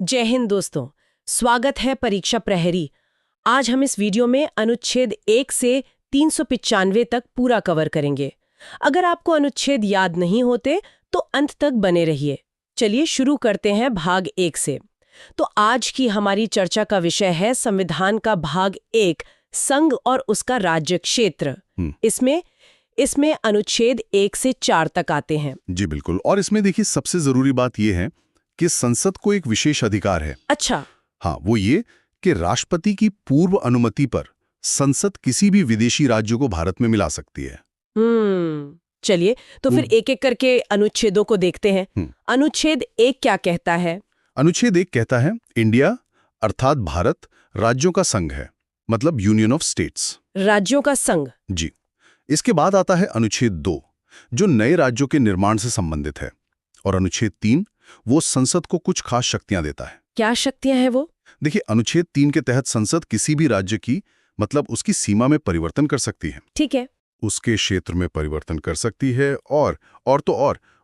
जय हिंद दोस्तों, स्वागत है परीक्षा प्रहरी। आज हम इस वीडियो में अनुच्छेद 1 से 395 तक पूरा कवर करेंगे। अगर आपको अनुच्छेद याद नहीं होते तो अंत तक बने रहिए। चलिए शुरू करते हैं भाग 1 से। तो आज की हमारी चर्चा का विषय है संविधान का भाग 1, संघ और उसका राज्य क्षेत्र। इसमें अनुच्छेद 1 से 4 तक आते हैं। जी बिल्कुल। और इसमें देखिए सबसे जरूरी बात यह है कि संसद को एक विशेष अधिकार है। अच्छा। हाँ, वो ये कि राष्ट्रपति की पूर्व अनुमति पर संसद किसी भी विदेशी राज्य को भारत में मिला सकती है। चलिए तो फिर एक एक करके अनुच्छेदों को देखते हैं। अनुच्छेद 1 क्या कहता है? अनुच्छेद 1 कहता है इंडिया अर्थात भारत राज्यों का संघ है, मतलब यूनियन ऑफ स्टेट्स। राज्यों का संघ। जी। इसके बाद आता है अनुच्छेद 2 जो नए राज्यों के निर्माण से संबंधित है, और अनुच्छेद 3 वो संसद को कुछ खास शक्तियां देता है। क्या शक्तियां हैं वो? देखिए, अनुच्छेद 3 के तहत संसद किसी भी राज्य की मतलब उसकी सीमा में परिवर्तन कर सकती है। ठीक है। उसके क्षेत्र में परिवर्तन कर सकती है और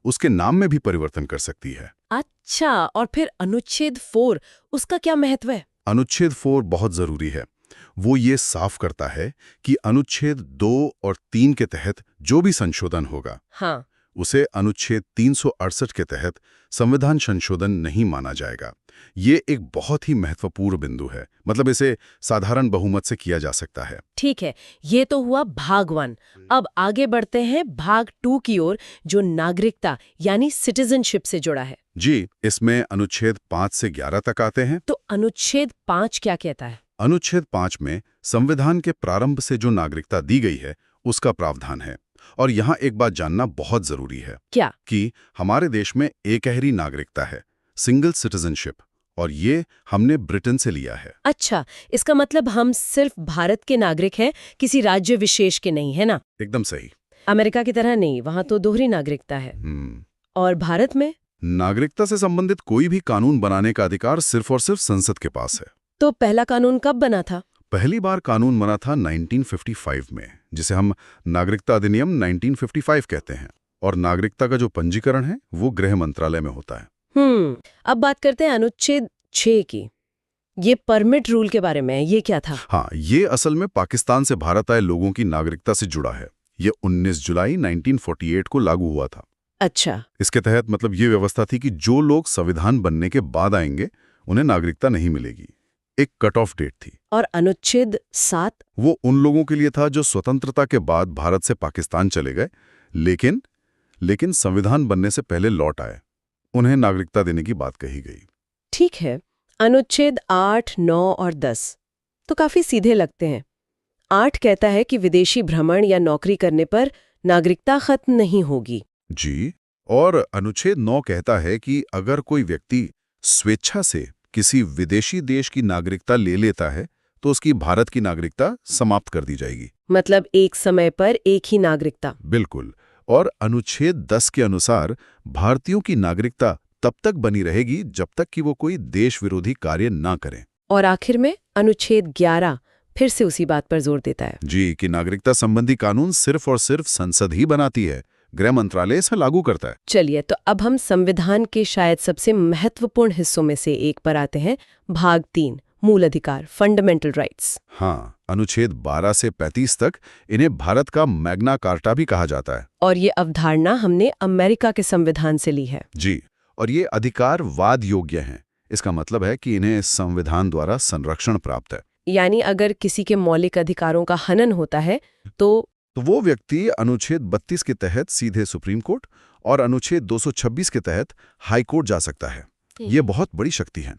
उसके नाम में भी परिवर्तन कर सकती है। अच्छा, और फिर अनुच्छेद 4 उसका क्या महत्व है? अनुच्छेद 4 बहुत जरूरी है। वो ये साफ करता है कि अनुच्छेद 2 और 3 के तहत जो भी संशोधन होगा, हाँ, उसे अनुच्छेद 368 के तहत संविधान संशोधन नहीं माना जाएगा। ये एक बहुत ही महत्वपूर्ण बिंदु है, मतलब इसे साधारण बहुमत से किया जा सकता है। ठीक है, ये तो हुआ भाग 1। अब आगे बढ़ते हैं भाग 2 की ओर, जो नागरिकता यानी सिटीजनशिप से जुड़ा है। जी, इसमें अनुच्छेद 5 से 11 तक आते हैं। तो अनुच्छेद 5 क्या कहता है? अनुच्छेद 5 में संविधान के प्रारंभ से जो नागरिकता दी गई है उसका प्रावधान है। और यहाँ एक बात जानना बहुत जरूरी है। क्या? कि हमारे देश में एकहरी नागरिकता है, सिंगल सिटीजनशिप, और ये हमने ब्रिटेन से लिया है। अच्छा, इसका मतलब हम सिर्फ भारत के नागरिक हैं, किसी राज्य विशेष के नहीं, है ना? एकदम सही। अमेरिका की तरह नहीं, वहां तो दोहरी नागरिकता है। और भारत में नागरिकता से संबंधित कोई भी कानून बनाने का अधिकार सिर्फ और सिर्फ संसद के पास है। तो पहला कानून कब बना था? पहली बार कानून बना था 1955 में, जिसे हम नागरिकता अधिनियम 1955 कहते हैं। और नागरिकता का जो पंजीकरण है वो गृह मंत्रालय में होता है। अब बात करते हैं अनुच्छेद 6 की। ये परमिट रूल के बारे में, ये क्या था? हाँ, ये असल में पाकिस्तान से भारत आए लोगों की नागरिकता से जुड़ा है। ये 19 जुलाई 1948 को लागू हुआ था। अच्छा। इसके तहत मतलब ये व्यवस्था थी कि जो लोग संविधान बनने के बाद आएंगे उन्हें नागरिकता नहीं मिलेगी। एक कट ऑफ डेट थी। और अनुच्छेद 7? वो उन लोगों के लिए था जो स्वतंत्रता के बाद भारत से पाकिस्तान चले गए, लेकिन संविधान बनने से पहले लौट आए। उन्हें नागरिकता देने की बात कही गई। ठीक है। अनुच्छेद 8, 9 और 10 तो काफी सीधे लगते हैं। 8 कहता है कि विदेशी भ्रमण या नौकरी करने पर नागरिकता खत्म नहीं होगी। जी। और अनुच्छेद 9 कहता है कि अगर कोई व्यक्ति स्वेच्छा से किसी विदेशी देश की नागरिकता ले लेता है तो उसकी भारत की नागरिकता समाप्त कर दी जाएगी। मतलब एक समय पर एक ही नागरिकता। बिल्कुल। और अनुच्छेद 10 के अनुसार भारतीयों की नागरिकता तब तक बनी रहेगी जब तक कि वो कोई देश विरोधी कार्य ना करें। और आखिर में अनुच्छेद 11 फिर से उसी बात पर जोर देता है। जी, कि नागरिकता संबंधी कानून सिर्फ और सिर्फ संसद ही बनाती है, गृह मंत्रालय इसे लागू करता है। चलिए, तो अब हम संविधान के शायद सबसे महत्वपूर्ण हिस्सों में से एक पर आते हैं, भाग 3, मूल अधिकार, फंडामेंटल राइट्स। हाँ, अनुच्छेद 12 से 35 तक इन्हें भारत का मैग्ना कार्टा भी कहा जाता है। और ये अवधारणा हमने अमेरिका के संविधान से ली है। जी, और ये अधिकार वाद योग्य हैं। इसका मतलब है कि इन्हें संविधान द्वारा संरक्षण प्राप्त है। यानी अगर किसी के मौलिक अधिकारों का हनन होता है तो वो व्यक्ति अनुच्छेद 32 के तहत सीधे सुप्रीम कोर्ट और अनुच्छेद 226 के तहत हाई कोर्ट जा सकता है। ये बहुत बड़ी शक्ति है।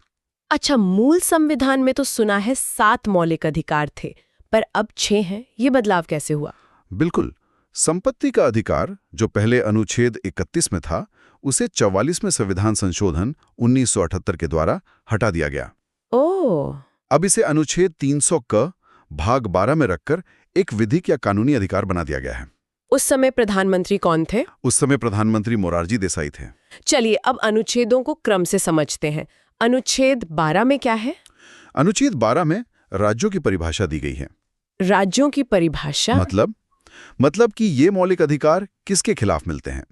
अच्छा, मूल संविधान में तो सुना है 7 मौलिक अधिकार थे, पर अब 6 हैं। ये बदलाव कैसे हुआ? बिल्कुल। संपत्ति का अधिकार जो पहले अनुच्छेद 31 में था, उसे 44वें संविधान संशोधन 1978 के द्वारा हटा दिया गया। ओह। अब इसे अनुच्छेद 300 क भाग 12 में रखकर एक विधिक या कानूनी अधिकार बना दिया गया है। उस समय प्रधानमंत्री कौन थे? उस समय प्रधानमंत्री मोरारजी देसाई थे। चलिए अब अनुच्छेदों को क्रम से समझते हैं। अनुच्छेद 12 में क्या है? अनुच्छेद 12 में राज्यों की परिभाषा दी गई है। राज्यों की परिभाषा? मतलब मतलब कि ये मौलिक अधिकार किसके खिलाफ मिलते हैं?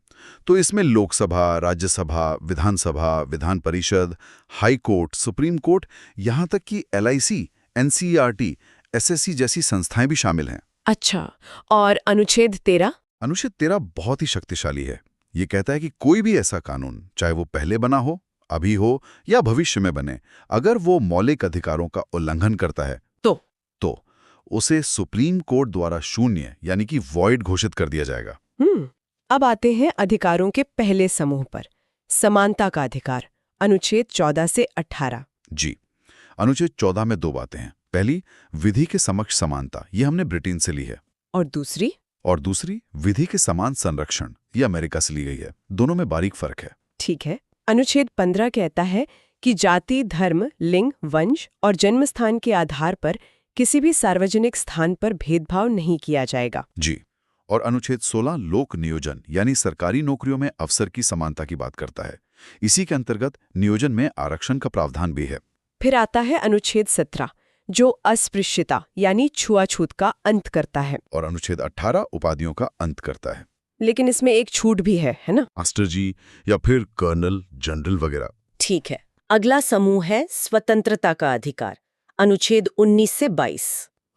तो इसमें लोकसभा, राज्यसभा, विधानसभा, Vidhan Parishad, high court, supreme court, यहाँ तक कि LIC, NCERT, SSC जैसी संस्थाएं भी शामिल हैं। अच्छा, और अनुच्छेद 13? अनुच्छेद 13 बहुत ही शक्तिशाली है। ये कहता है कि कोई भी ऐसा कानून, चाहे वो पहले बना हो, अभी हो या भविष्य में बने, अगर वो मौलिक अधिकारों का उल्लंघन करता है तो उसे सुप्रीम कोर्ट द्वारा शून्य यानी कि वॉइड घोषित कर दिया जाएगा। अब आते हैं अधिकारों के पहले समूह पर, समानता का अधिकार, अनुच्छेद 14 से 18। जी, अनुच्छेद 14 में दो बातें हैं। पहली, विधि के समक्ष समानता, ये हमने ब्रिटेन से ली है। और दूसरी, विधि के समान संरक्षण, ये अमेरिका से ली गई है। दोनों में बारीक फर्क है। ठीक है। अनुच्छेद 15 कहता है कि जाति, धर्म, लिंग, वंश और जन्म स्थान के आधार पर किसी भी सार्वजनिक स्थान पर भेदभाव नहीं किया जाएगा। जी, और अनुच्छेद 16 लोक नियोजन यानी सरकारी नौकरियों में अवसर की समानता की बात करता है। इसी के अंतर्गत नियोजन में आरक्षण का प्रावधान भी है। फिर आता है अनुच्छेद 17 जो अस्पृश्यता यानी छुआछूत का अंत करता है। और अनुच्छेद 18 उपाधियों का अंत करता है। लेकिन इसमें एक छूट भी है ना? मास्टर जी या फिर कर्नल, जनरल वगैरह। ठीक है। अगला समूह है स्वतंत्रता का अधिकार, अनुच्छेद 19 से 22।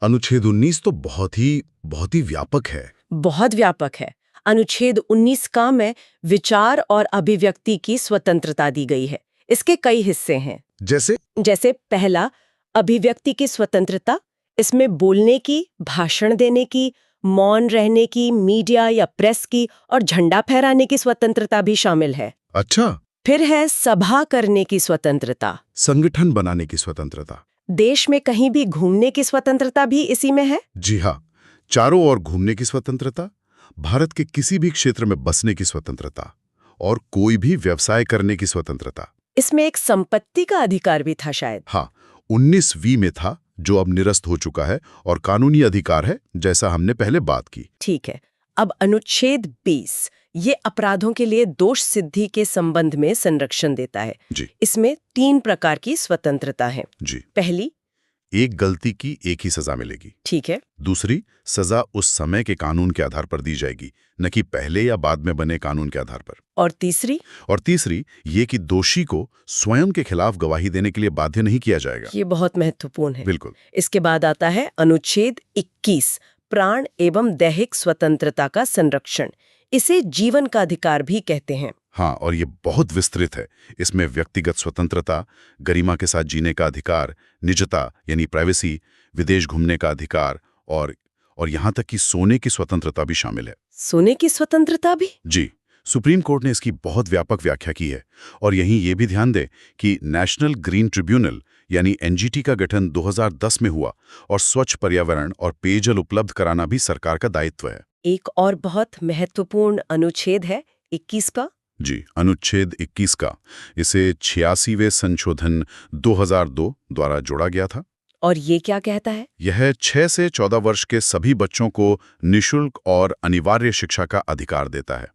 अनुच्छेद 19 तो बहुत ही व्यापक है। बहुत व्यापक है। अनुच्छेद 19 का में विचार और अभिव्यक्ति की स्वतंत्रता दी गई है। इसके कई हिस्से हैं। जैसे पहला, अभिव्यक्ति की स्वतंत्रता। इसमें बोलने की, भाषण देने की, मौन रहने की, मीडिया या प्रेस की और झंडा फहराने की स्वतंत्रता भी शामिल है। अच्छा। फिर है सभा करने की स्वतंत्रता, संगठन बनाने की स्वतंत्रता। देश में कहीं भी घूमने की स्वतंत्रता भी इसी में है। जी हाँ, चारों ओर घूमने की स्वतंत्रता, भारत के किसी भी क्षेत्र में बसने की स्वतंत्रता और कोई भी व्यवसाय करने की स्वतंत्रता। इसमें एक संपत्ति का अधिकार भी था शायद। हाँ, 19V में था, जो अब निरस्त हो चुका है और कानूनी अधिकार है, जैसा हमने पहले बात की। ठीक है। अब अनुच्छेद 20 ये अपराधों के लिए दोष सिद्धि के संबंध में संरक्षण देता है। जी। इसमें 3 प्रकार की स्वतंत्रता है। जी। पहली, एक गलती की एक ही सजा मिलेगी। ठीक है। दूसरी, सजा उस समय के कानून के आधार पर दी जाएगी, न कि पहले या बाद में बने कानून के आधार पर। और तीसरी, ये कि दोषी को स्वयं के खिलाफ गवाही देने के लिए बाध्य नहीं किया जाएगा। ये बहुत महत्वपूर्ण है। बिल्कुल। इसके बाद आता है अनुच्छेद 21 प्राण एवं दैहिक स्वतंत्रता का संरक्षण। इसे जीवन का अधिकार भी कहते हैं। हाँ, और ये बहुत विस्तृत है। इसमें व्यक्तिगत स्वतंत्रता, गरिमा के साथ जीने का अधिकार, निजता यानी प्राइवेसी, विदेश घूमने का अधिकार और यहाँ तक कि सोने की स्वतंत्रता भी शामिल है। सोने की स्वतंत्रता भी? जी, सुप्रीम कोर्ट ने इसकी बहुत व्यापक व्याख्या की है। और यहीं ये भी ध्यान दें कि नेशनल ग्रीन ट्रिब्यूनल यानी NGT का गठन 2010 में हुआ और स्वच्छ पर्यावरण और पेयजल उपलब्ध कराना भी सरकार का दायित्व है। एक और बहुत महत्वपूर्ण अनुच्छेद है 21 का। जी, अनुच्छेद 21 का। इसे 86वें संशोधन 2002 द्वारा जोड़ा गया था। और ये क्या कहता है? यह 6 से 14 वर्ष के सभी बच्चों को निःशुल्क और अनिवार्य शिक्षा का अधिकार देता है।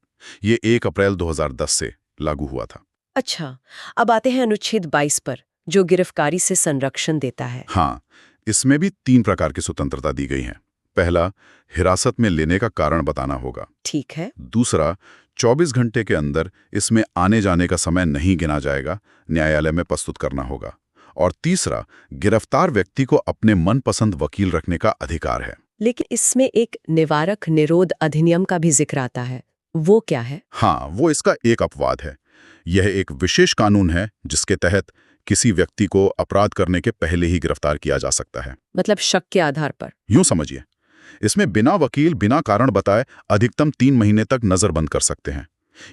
ये 1 अप्रैल 2010 से लागू हुआ था। अच्छा, अब आते हैं अनुच्छेद 22 पर, जो गिरफ्तारी से संरक्षण देता है। हाँ, इसमें भी 3 प्रकार की स्वतंत्रता दी गई है। पहला, हिरासत में लेने का कारण बताना होगा। ठीक है। दूसरा, 24 घंटे के अंदर इसमें आने जाने का समय नहीं गिना जाएगा, न्यायालय में प्रस्तुत करना होगा। और तीसरा, गिरफ्तार व्यक्ति को अपने मनपसंद वकील रखने का अधिकार है। लेकिन इसमें एक निवारक निरोध अधिनियम का भी जिक्र आता है। वो क्या है? हाँ, वो इसका एक अपवाद है। यह एक विशेष कानून है जिसके तहत किसी व्यक्ति को अपराध करने के पहले ही गिरफ्तार किया जा सकता है। मतलब शक के आधार पर? यूं समझिए, इसमें बिना वकील, बिना कारण बताए अधिकतम 3 महीने तक नजरबंद कर सकते हैं।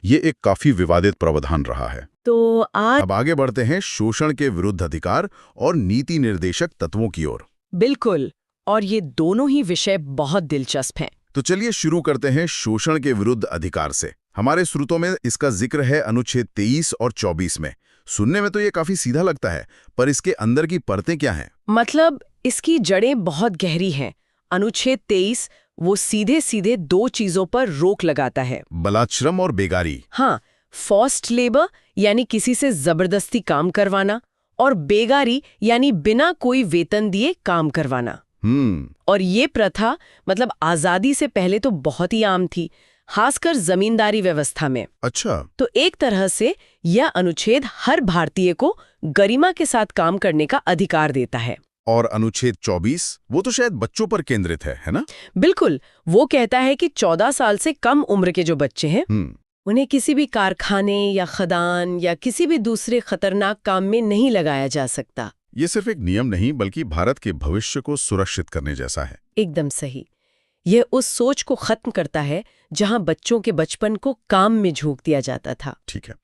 ये एक काफी विवादित प्रावधान रहा है। तो अब आगे बढ़ते हैं शोषण के विरुद्ध अधिकार और नीति निर्देशक तत्वों की ओर। बिल्कुल, और ये दोनों ही विषय बहुत दिलचस्प हैं। तो चलिए शुरू करते हैं शोषण के विरुद्ध अधिकार से। हमारे स्रोतों में इसका जिक्र है अनुच्छेद 23 और 24 में। सुनने में तो ये काफी सीधा लगता है, पर इसके अंदर की परतें क्या हैं? मतलब इसकी जड़ें बहुत गहरी हैं। अनुच्छेद 23 वो सीधे सीधे 2 चीजों पर रोक लगाता है, बलात्श्रम और बेगारी। हाँ, फोर्स्ड लेबर यानी किसी से जबरदस्ती काम करवाना, और बेगारी यानी बिना कोई वेतन दिए काम करवाना। और ये प्रथा मतलब आजादी से पहले तो बहुत ही आम थी, खासकर जमींदारी व्यवस्था में। अच्छा। तो एक तरह से यह अनुच्छेद हर भारतीय को गरिमा के साथ काम करने का अधिकार देता है। और अनुच्छेद 24 वो तो शायद बच्चों पर केंद्रित है ना? बिल्कुल, वो कहता है कि 14 साल से कम उम्र के जो बच्चे हैं उन्हें किसी भी कारखाने या खदान या किसी भी दूसरे खतरनाक काम में नहीं लगाया जा सकता। ये सिर्फ एक नियम नहीं बल्कि भारत के भविष्य को सुरक्षित करने जैसा है। एकदम सही। यह उस सोच को खत्म करता है जहां बच्चों के बचपन को काम में झोंक दिया जाता था। ठीक है,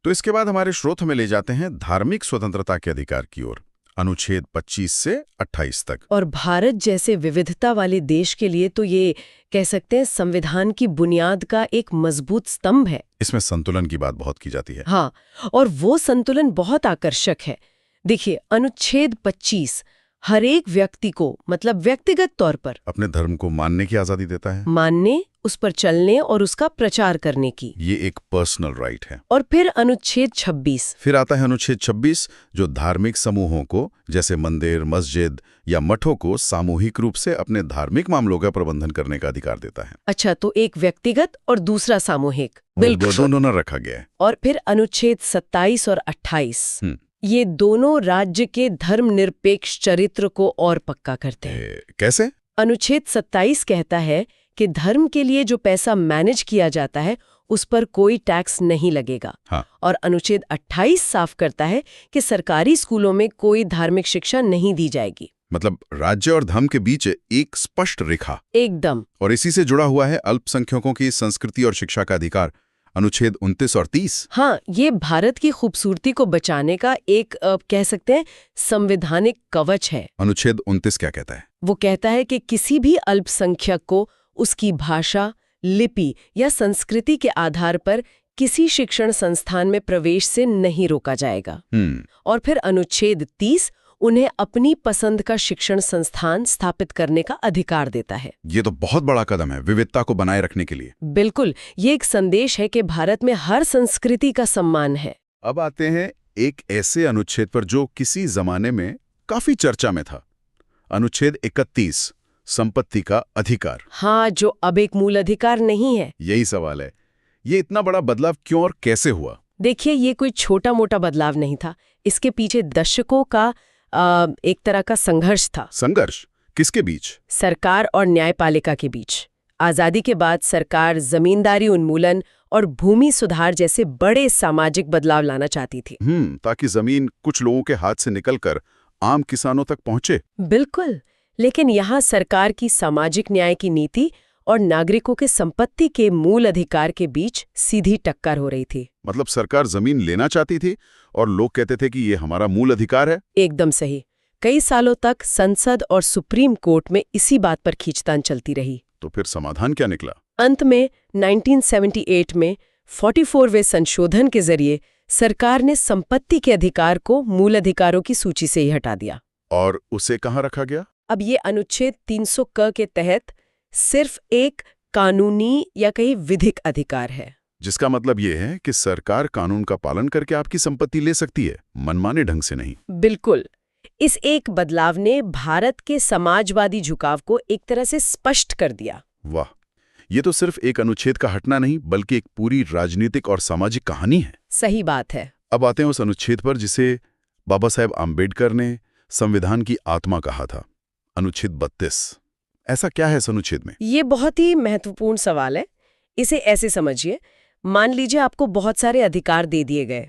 तो इसके बाद हमारे स्रोत हमें ले जाते हैं धार्मिक स्वतंत्रता के अधिकार की ओर, अनुच्छेद 25 से 28 तक। और भारत जैसे विविधता वाले देश के लिए तो ये कह सकते हैं संविधान की बुनियाद का एक मजबूत स्तंभ है। इसमें संतुलन की बात बहुत की जाती है। हाँ, और वो संतुलन बहुत आकर्षक है। देखिए, अनुच्छेद 25 हर एक व्यक्ति को मतलब व्यक्तिगत तौर पर अपने धर्म को मानने की आजादी देता है, मानने, उस पर चलने और उसका प्रचार करने की। ये एक पर्सनल राइट है। और फिर अनुच्छेद 26। फिर आता है अनुच्छेद 26 जो धार्मिक समूहों को जैसे मंदिर, मस्जिद या मठों को सामूहिक रूप से अपने धार्मिक मामलों का प्रबंधन करने का अधिकार देता है। अच्छा, तो एक व्यक्तिगत और दूसरा सामूहिक। बिल्कुल, दोनों रखा गया है। और फिर अनुच्छेद 27 और 28 ये दोनों राज्य के धर्मनिरपेक्ष चरित्र को और पक्का करते हैं। कैसे? अनुच्छेद 27 कहता है कि धर्म के लिए जो पैसा मैनेज किया जाता है उस पर कोई टैक्स नहीं लगेगा। हाँ। और अनुच्छेद 28 साफ करता है कि सरकारी स्कूलों में कोई धार्मिक शिक्षा नहीं दी जाएगी। मतलब राज्य और धर्म के बीच एक स्पष्ट रेखा। एकदम। और इसी से जुड़ा हुआ है अल्पसंख्यकों की संस्कृति और शिक्षा का अधिकार, अनुच्छेद 29 और 30। हाँ, ये भारत की खूबसूरती को बचाने का एक कह सकते हैं संवैधानिक कवच है। अनुच्छेद 29 क्या कहता है? वो कहता है कि किसी भी अल्पसंख्यक को उसकी भाषा, लिपि या संस्कृति के आधार पर किसी शिक्षण संस्थान में प्रवेश से नहीं रोका जाएगा। और फिर अनुच्छेद 30 उन्हें अपनी पसंद का शिक्षण संस्थान स्थापित करने का अधिकार देता है। ये तो बहुत बड़ा कदम है विविधता को बनाए रखने के लिए। बिल्कुल, ये एक संदेश है कि भारत में हर संस्कृति का सम्मान है। अब आते हैं एक ऐसे अनुच्छेद पर जो किसी जमाने में काफी चर्चा में था, अनुच्छेद 31, संपत्ति का अधिकार। हाँ, जो अब एक मूल अधिकार नहीं है। यही सवाल है, ये इतना बड़ा बदलाव क्यों और कैसे हुआ? देखिए, ये कोई छोटा मोटा बदलाव नहीं था। इसके पीछे दशकों का एक तरह का संघर्ष था। संघर्ष किसके बीच? सरकार और न्यायपालिका के बीच। आजादी के बाद सरकार जमींदारी उन्मूलन और भूमि सुधार जैसे बड़े सामाजिक बदलाव लाना चाहती थी। ताकि जमीन कुछ लोगों के हाथ से निकलकर आम किसानों तक पहुंचे। बिल्कुल, लेकिन यहाँ सरकार की सामाजिक न्याय की नीति और नागरिकों के संपत्ति के मूल अधिकार के बीच सीधी टक्कर हो रही थी। मतलब सरकार जमीन लेना चाहती थी और लोग कहते थे कि ये हमारा मूल अधिकार है। एकदम सही। कई सालों तक संसद और सुप्रीम कोर्ट में इसी बात पर खींचतान चलती रही। तो फिर समाधान क्या निकला? अंत में 1978 में 44वें संशोधन के जरिए सरकार ने संपत्ति के अधिकार को मूल अधिकारों की सूची से ही हटा दिया। और उसे कहाँ रखा गया? अब ये अनुच्छेद 300 क के तहत सिर्फ एक कानूनी या कहीं विधिक अधिकार है। जिसका मतलब ये है कि सरकार कानून का पालन करके आपकी संपत्ति ले सकती है, मनमाने ढंग से नहीं। बिल्कुल। इस एक बदलाव ने भारत के समाजवादी झुकाव को एक तरह से स्पष्ट कर दिया। वाह, ये तो सिर्फ एक अनुच्छेद का हटना नहीं बल्कि एक पूरी राजनीतिक और सामाजिक कहानी है। सही बात है। अब आते हैं उस अनुच्छेद पर जिसे बाबा साहेब आम्बेडकर ने संविधान की आत्मा कहा था, अनुच्छेद 32। ऐसा क्या है इस अनुच्छेद में? ये बहुत ही महत्वपूर्ण सवाल है। इसे ऐसे समझिए, मान लीजिए आपको बहुत सारे अधिकार दे दिए गए,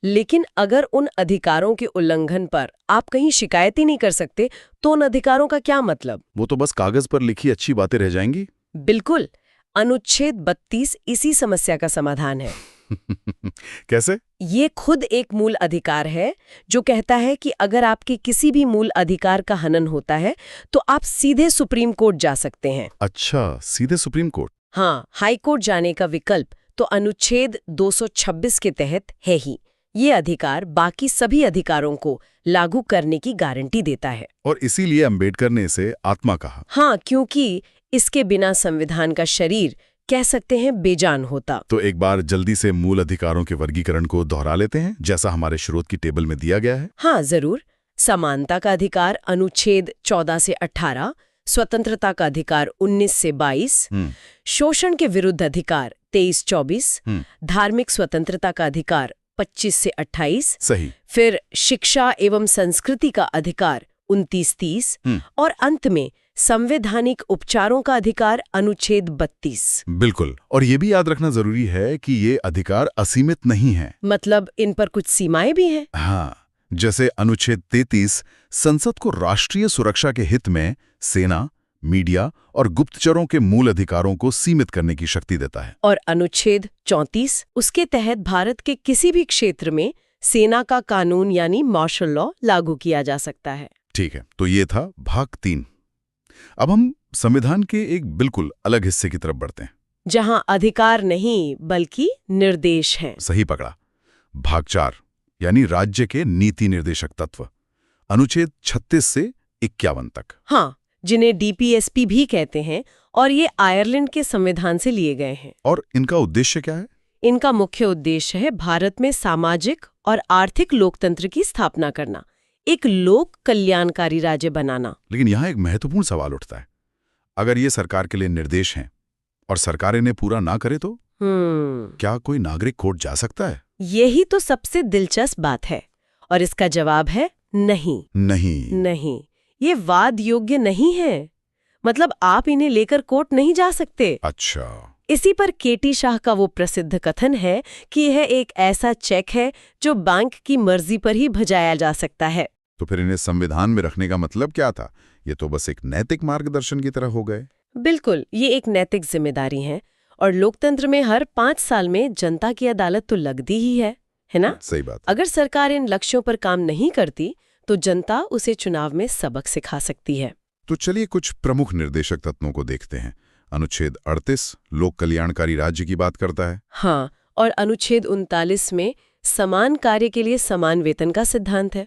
लेकिन अगर उन अधिकारों के उल्लंघन पर आप कहीं शिकायत ही नहीं कर सकते तो उन अधिकारों का क्या मतलब? वो तो बस कागज पर लिखी अच्छी बातें रह जाएंगी। बिल्कुल। अनुच्छेद 32 इसी समस्या का समाधान है। कैसे? ये खुद एक मूल अधिकार है जो कहता है कि अगर आपके किसी भी मूल अधिकार का हनन होता है तो आप सीधे सुप्रीम कोर्ट जा सकते हैं। अच्छा, सीधे सुप्रीम कोर्ट? हाँ, हाई कोर्ट जाने का विकल्प तो अनुच्छेद 226 के तहत है ही। ये अधिकार बाकी सभी अधिकारों को लागू करने की गारंटी देता है। और इसीलिए अंबेडकर ने इसे आत्मा कहा। हाँ, क्योंकि इसके बिना संविधान का शरीर कह सकते हैं बेजान होता। तो एक बार जल्दी से मूल अधिकारों के वर्गीकरण को दोहरा लेते हैं जैसा हमारे स्रोत की टेबल में दिया गया है। हाँ, जरूर। समानता का अधिकार अनुच्छेद 14 से 18, स्वतंत्रता का अधिकार 19 से 22, शोषण के विरुद्ध अधिकार 23-24, धार्मिक स्वतंत्रता का अधिकार 25 से 28, सही। फिर शिक्षा एवं संस्कृति का अधिकार 29-30 और अंत में संवैधानिक उपचारों का अधिकार अनुच्छेद 32। बिल्कुल, और ये भी याद रखना जरूरी है कि ये अधिकार असीमित नहीं है। मतलब इन पर कुछ सीमाएं भी हैं। हाँ, जैसे अनुच्छेद 33 संसद को राष्ट्रीय सुरक्षा के हित में सेना, मीडिया और गुप्तचरों के मूल अधिकारों को सीमित करने की शक्ति देता है। और अनुच्छेद 34 उसके तहत भारत के किसी भी क्षेत्र में सेना का कानून यानी मार्शल लॉ लागू किया जा सकता है। ठीक है, तो ये था भाग 3। अब हम संविधान के एक बिल्कुल अलग हिस्से की तरफ बढ़ते हैं, जहां अधिकार नहीं बल्कि निर्देश हैं। सही पकड़ा। भाग 4 यानी राज्य के नीति निर्देशक तत्व, अनुच्छेद 36 से 51 तक। हाँ, जिन्हें डीपीएसपी भी कहते हैं, और ये आयरलैंड के संविधान से लिए गए हैं। और इनका उद्देश्य क्या है? इनका मुख्य उद्देश्य है भारत में सामाजिक और आर्थिक लोकतंत्र की स्थापना करना, एक लोक कल्याणकारी राज्य बनाना। लेकिन यहाँ एक महत्वपूर्ण सवाल उठता है, अगर ये सरकार के लिए निर्देश हैं और सरकार इन्हें पूरा ना करे तो क्या कोई नागरिक कोर्ट जा सकता है? यही तो सबसे दिलचस्प बात है, और इसका जवाब है नहीं। नहीं, ये वाद योग्य नहीं है। मतलब आप इन्हें लेकर कोर्ट नहीं जा सकते। अच्छा। इसी पर केटी शाह का वो प्रसिद्ध कथन है कि यह एक ऐसा चेक है जो बैंक की मर्जी पर ही भजाया जा सकता है। तो फिर इन्हें संविधान में रखने का मतलब क्या था? ये तो बस एक नैतिक मार्गदर्शन की तरह हो गए। बिल्कुल, ये एक नैतिक जिम्मेदारी है, और लोकतंत्र में हर 5 साल में जनता की अदालत तो लगती ही है ना? सही बात। अगर सरकार इन लक्ष्यों पर काम नहीं करती तो जनता उसे चुनाव में सबक सिखा सकती है। तो चलिए कुछ प्रमुख निर्देशक तत्वों को देखते हैं। अनुच्छेद 38 लोक कल्याणकारी राज्य की बात करता है। हाँ, और अनुच्छेद 39 में समान कार्य के लिए समान वेतन का सिद्धांत है।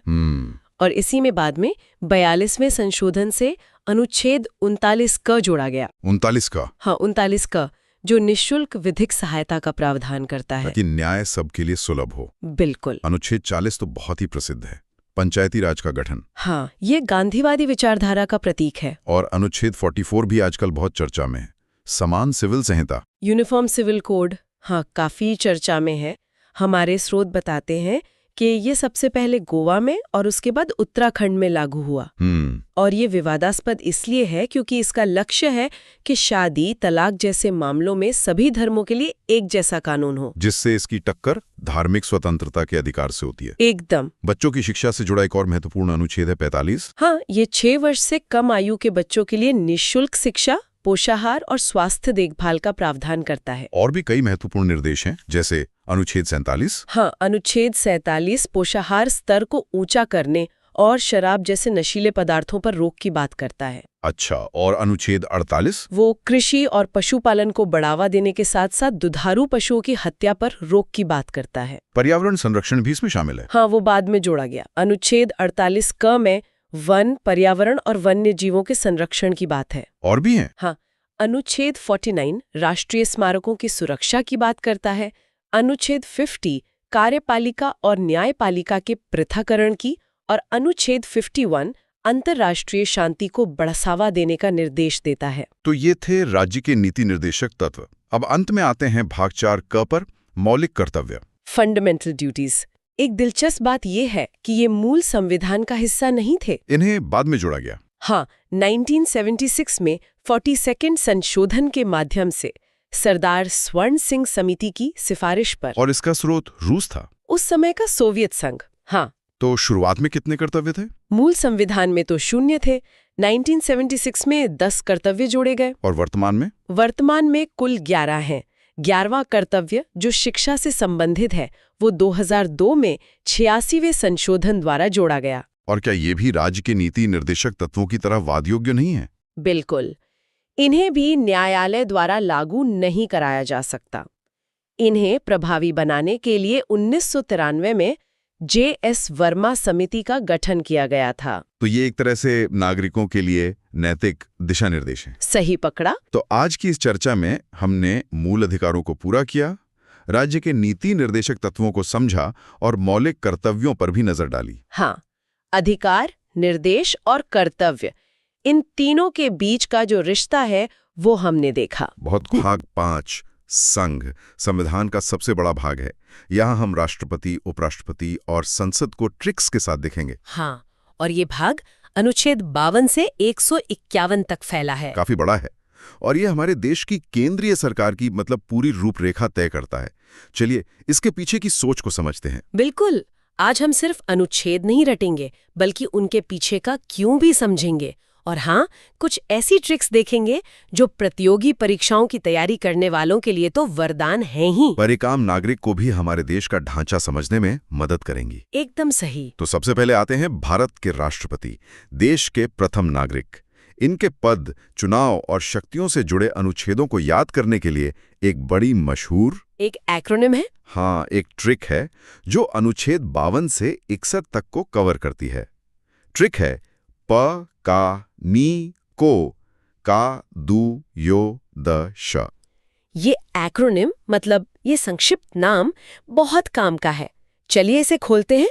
और इसी में बाद में 42वें संशोधन से अनुच्छेद 39 क जोड़ा गया। 39 का? हाँ, 39 क, जो निःशुल्क विधिक सहायता का प्रावधान करता है ताकि न्याय सबके लिए सुलभ हो। बिल्कुल। अनुच्छेद 40 तो बहुत ही प्रसिद्ध है, पंचायती राज का गठन। हाँ, ये गांधीवादी विचारधारा का प्रतीक है। और अनुच्छेद 44 भी आजकल बहुत चर्चा में है, समान सिविल संहिता, यूनिफॉर्म सिविल कोड। हाँ, काफी चर्चा में है। हमारे स्रोत बताते हैं कि ये सबसे पहले गोवा में और उसके बाद उत्तराखंड में लागू हुआ। और ये विवादास्पद इसलिए है क्योंकि इसका लक्ष्य है कि शादी, तलाक जैसे मामलों में सभी धर्मों के लिए एक जैसा कानून हो, जिससे इसकी टक्कर धार्मिक स्वतंत्रता के अधिकार से होती है। एकदम। बच्चों की शिक्षा से जुड़ा एक और महत्वपूर्ण अनुच्छेद है 45। हाँ, ये 6 वर्ष से कम आयु के बच्चों के लिए निःशुल्क शिक्षा, पोषाहार और स्वास्थ्य देखभाल का प्रावधान करता है। और भी कई महत्वपूर्ण निर्देश हैं, जैसे अनुच्छेद 47। हाँ, अनुच्छेद 47 पोषाहार स्तर को ऊंचा करने और शराब जैसे नशीले पदार्थों पर रोक की बात करता है। अच्छा, और अनुच्छेद 48? वो कृषि और पशुपालन को बढ़ावा देने के साथ साथ दुधारू पशुओं की हत्या पर रोक की बात करता है। पर्यावरण संरक्षण भी इसमें शामिल है। हाँ, वो बाद में जोड़ा गया। अनुच्छेद 48 क में वन, पर्यावरण और वन्य जीवों के संरक्षण की बात है। और भी हैं? हाँ, अनुच्छेद 49 राष्ट्रीय स्मारकों की सुरक्षा की बात करता है। अनुच्छेद 50 कार्यपालिका और न्यायपालिका के पृथक्करण की, और अनुच्छेद 51 अंतर्राष्ट्रीय शांति को बढ़ावा देने का निर्देश देता है। तो ये थे राज्य के नीति निर्देशक तत्व। अब अंत में आते हैं भाग 4 क पर, मौलिक कर्तव्य, फंडामेंटल ड्यूटीज। एक दिलचस्प बात यह है कि ये मूल संविधान का हिस्सा नहीं थे, इन्हें बाद में जोड़ा गया। हाँ, 1976 में 42वें संशोधन के माध्यम से सरदार स्वर्ण सिंह समिति की सिफारिश पर। और इसका स्रोत रूस था, उस समय का सोवियत संघ। हाँ, तो शुरुआत में कितने कर्तव्य थे? मूल संविधान में तो 0 थे। 1976 में 10 कर्तव्य जोड़े गए। और वर्तमान में कुल 11 हैं। 11वां कर्तव्य, जो शिक्षा से संबंधित है, वो 2002 में 86वें संशोधन द्वारा जोड़ा गया। और क्या ये भी राज्य के नीति निर्देशक तत्वों की तरह वाद योग्य नहीं है? बिल्कुल। इन्हें भी न्यायालय द्वारा लागू नहीं कराया जा सकता। इन्हें प्रभावी बनाने के लिए 1993 में J.S. वर्मा समिति का गठन किया गया था। तो ये एक तरह से नागरिकों के लिए नैतिक दिशा निर्देश है। सही पकड़ा। तो आज की इस चर्चा में हमने मूल अधिकारों को पूरा किया, राज्य के नीति निर्देशक तत्वों को समझा और मौलिक कर्तव्यों पर भी नजर डाली। हाँ, अधिकार, निर्देश और कर्तव्य, इन तीनों के बीच का जो रिश्ता है वो हमने देखा। बहुत खूब। भाग 5 संघ संविधान का सबसे बड़ा भाग है। यहाँ हम राष्ट्रपति, उपराष्ट्रपति और संसद को ट्रिक्स के साथ देखेंगे। हाँ, और ये भाग अनुच्छेद 52 से 151 तक फैला है। काफी बड़ा है और ये हमारे देश की केंद्रीय सरकार की मतलब पूरी रूपरेखा तय करता है। चलिए इसके पीछे की सोच को समझते हैं। बिल्कुल, आज हम सिर्फ अनुच्छेद नहीं रटेंगे बल्कि उनके पीछे का क्यों भी समझेंगे। और हाँ, कुछ ऐसी ट्रिक्स देखेंगे जो प्रतियोगी परीक्षाओं की तैयारी करने वालों के लिए तो वरदान है ही, पर एक आम नागरिक को भी हमारे देश का ढांचा समझने में मदद करेंगी। एकदम सही। तो सबसे पहले आते हैं भारत के राष्ट्रपति, देश के प्रथम नागरिक। इनके पद, चुनाव और शक्तियों से जुड़े अनुच्छेदों को याद करने के लिए एक बड़ी मशहूर एक एक्रोनिम है। हाँ, एक ट्रिक है जो अनुच्छेद 52 से 61 तक को कवर करती है। ट्रिक है प का नी को का दू यो द श। ये एक्रोनिम मतलब ये संक्षिप्त नाम बहुत काम का है। चलिए इसे खोलते हैं।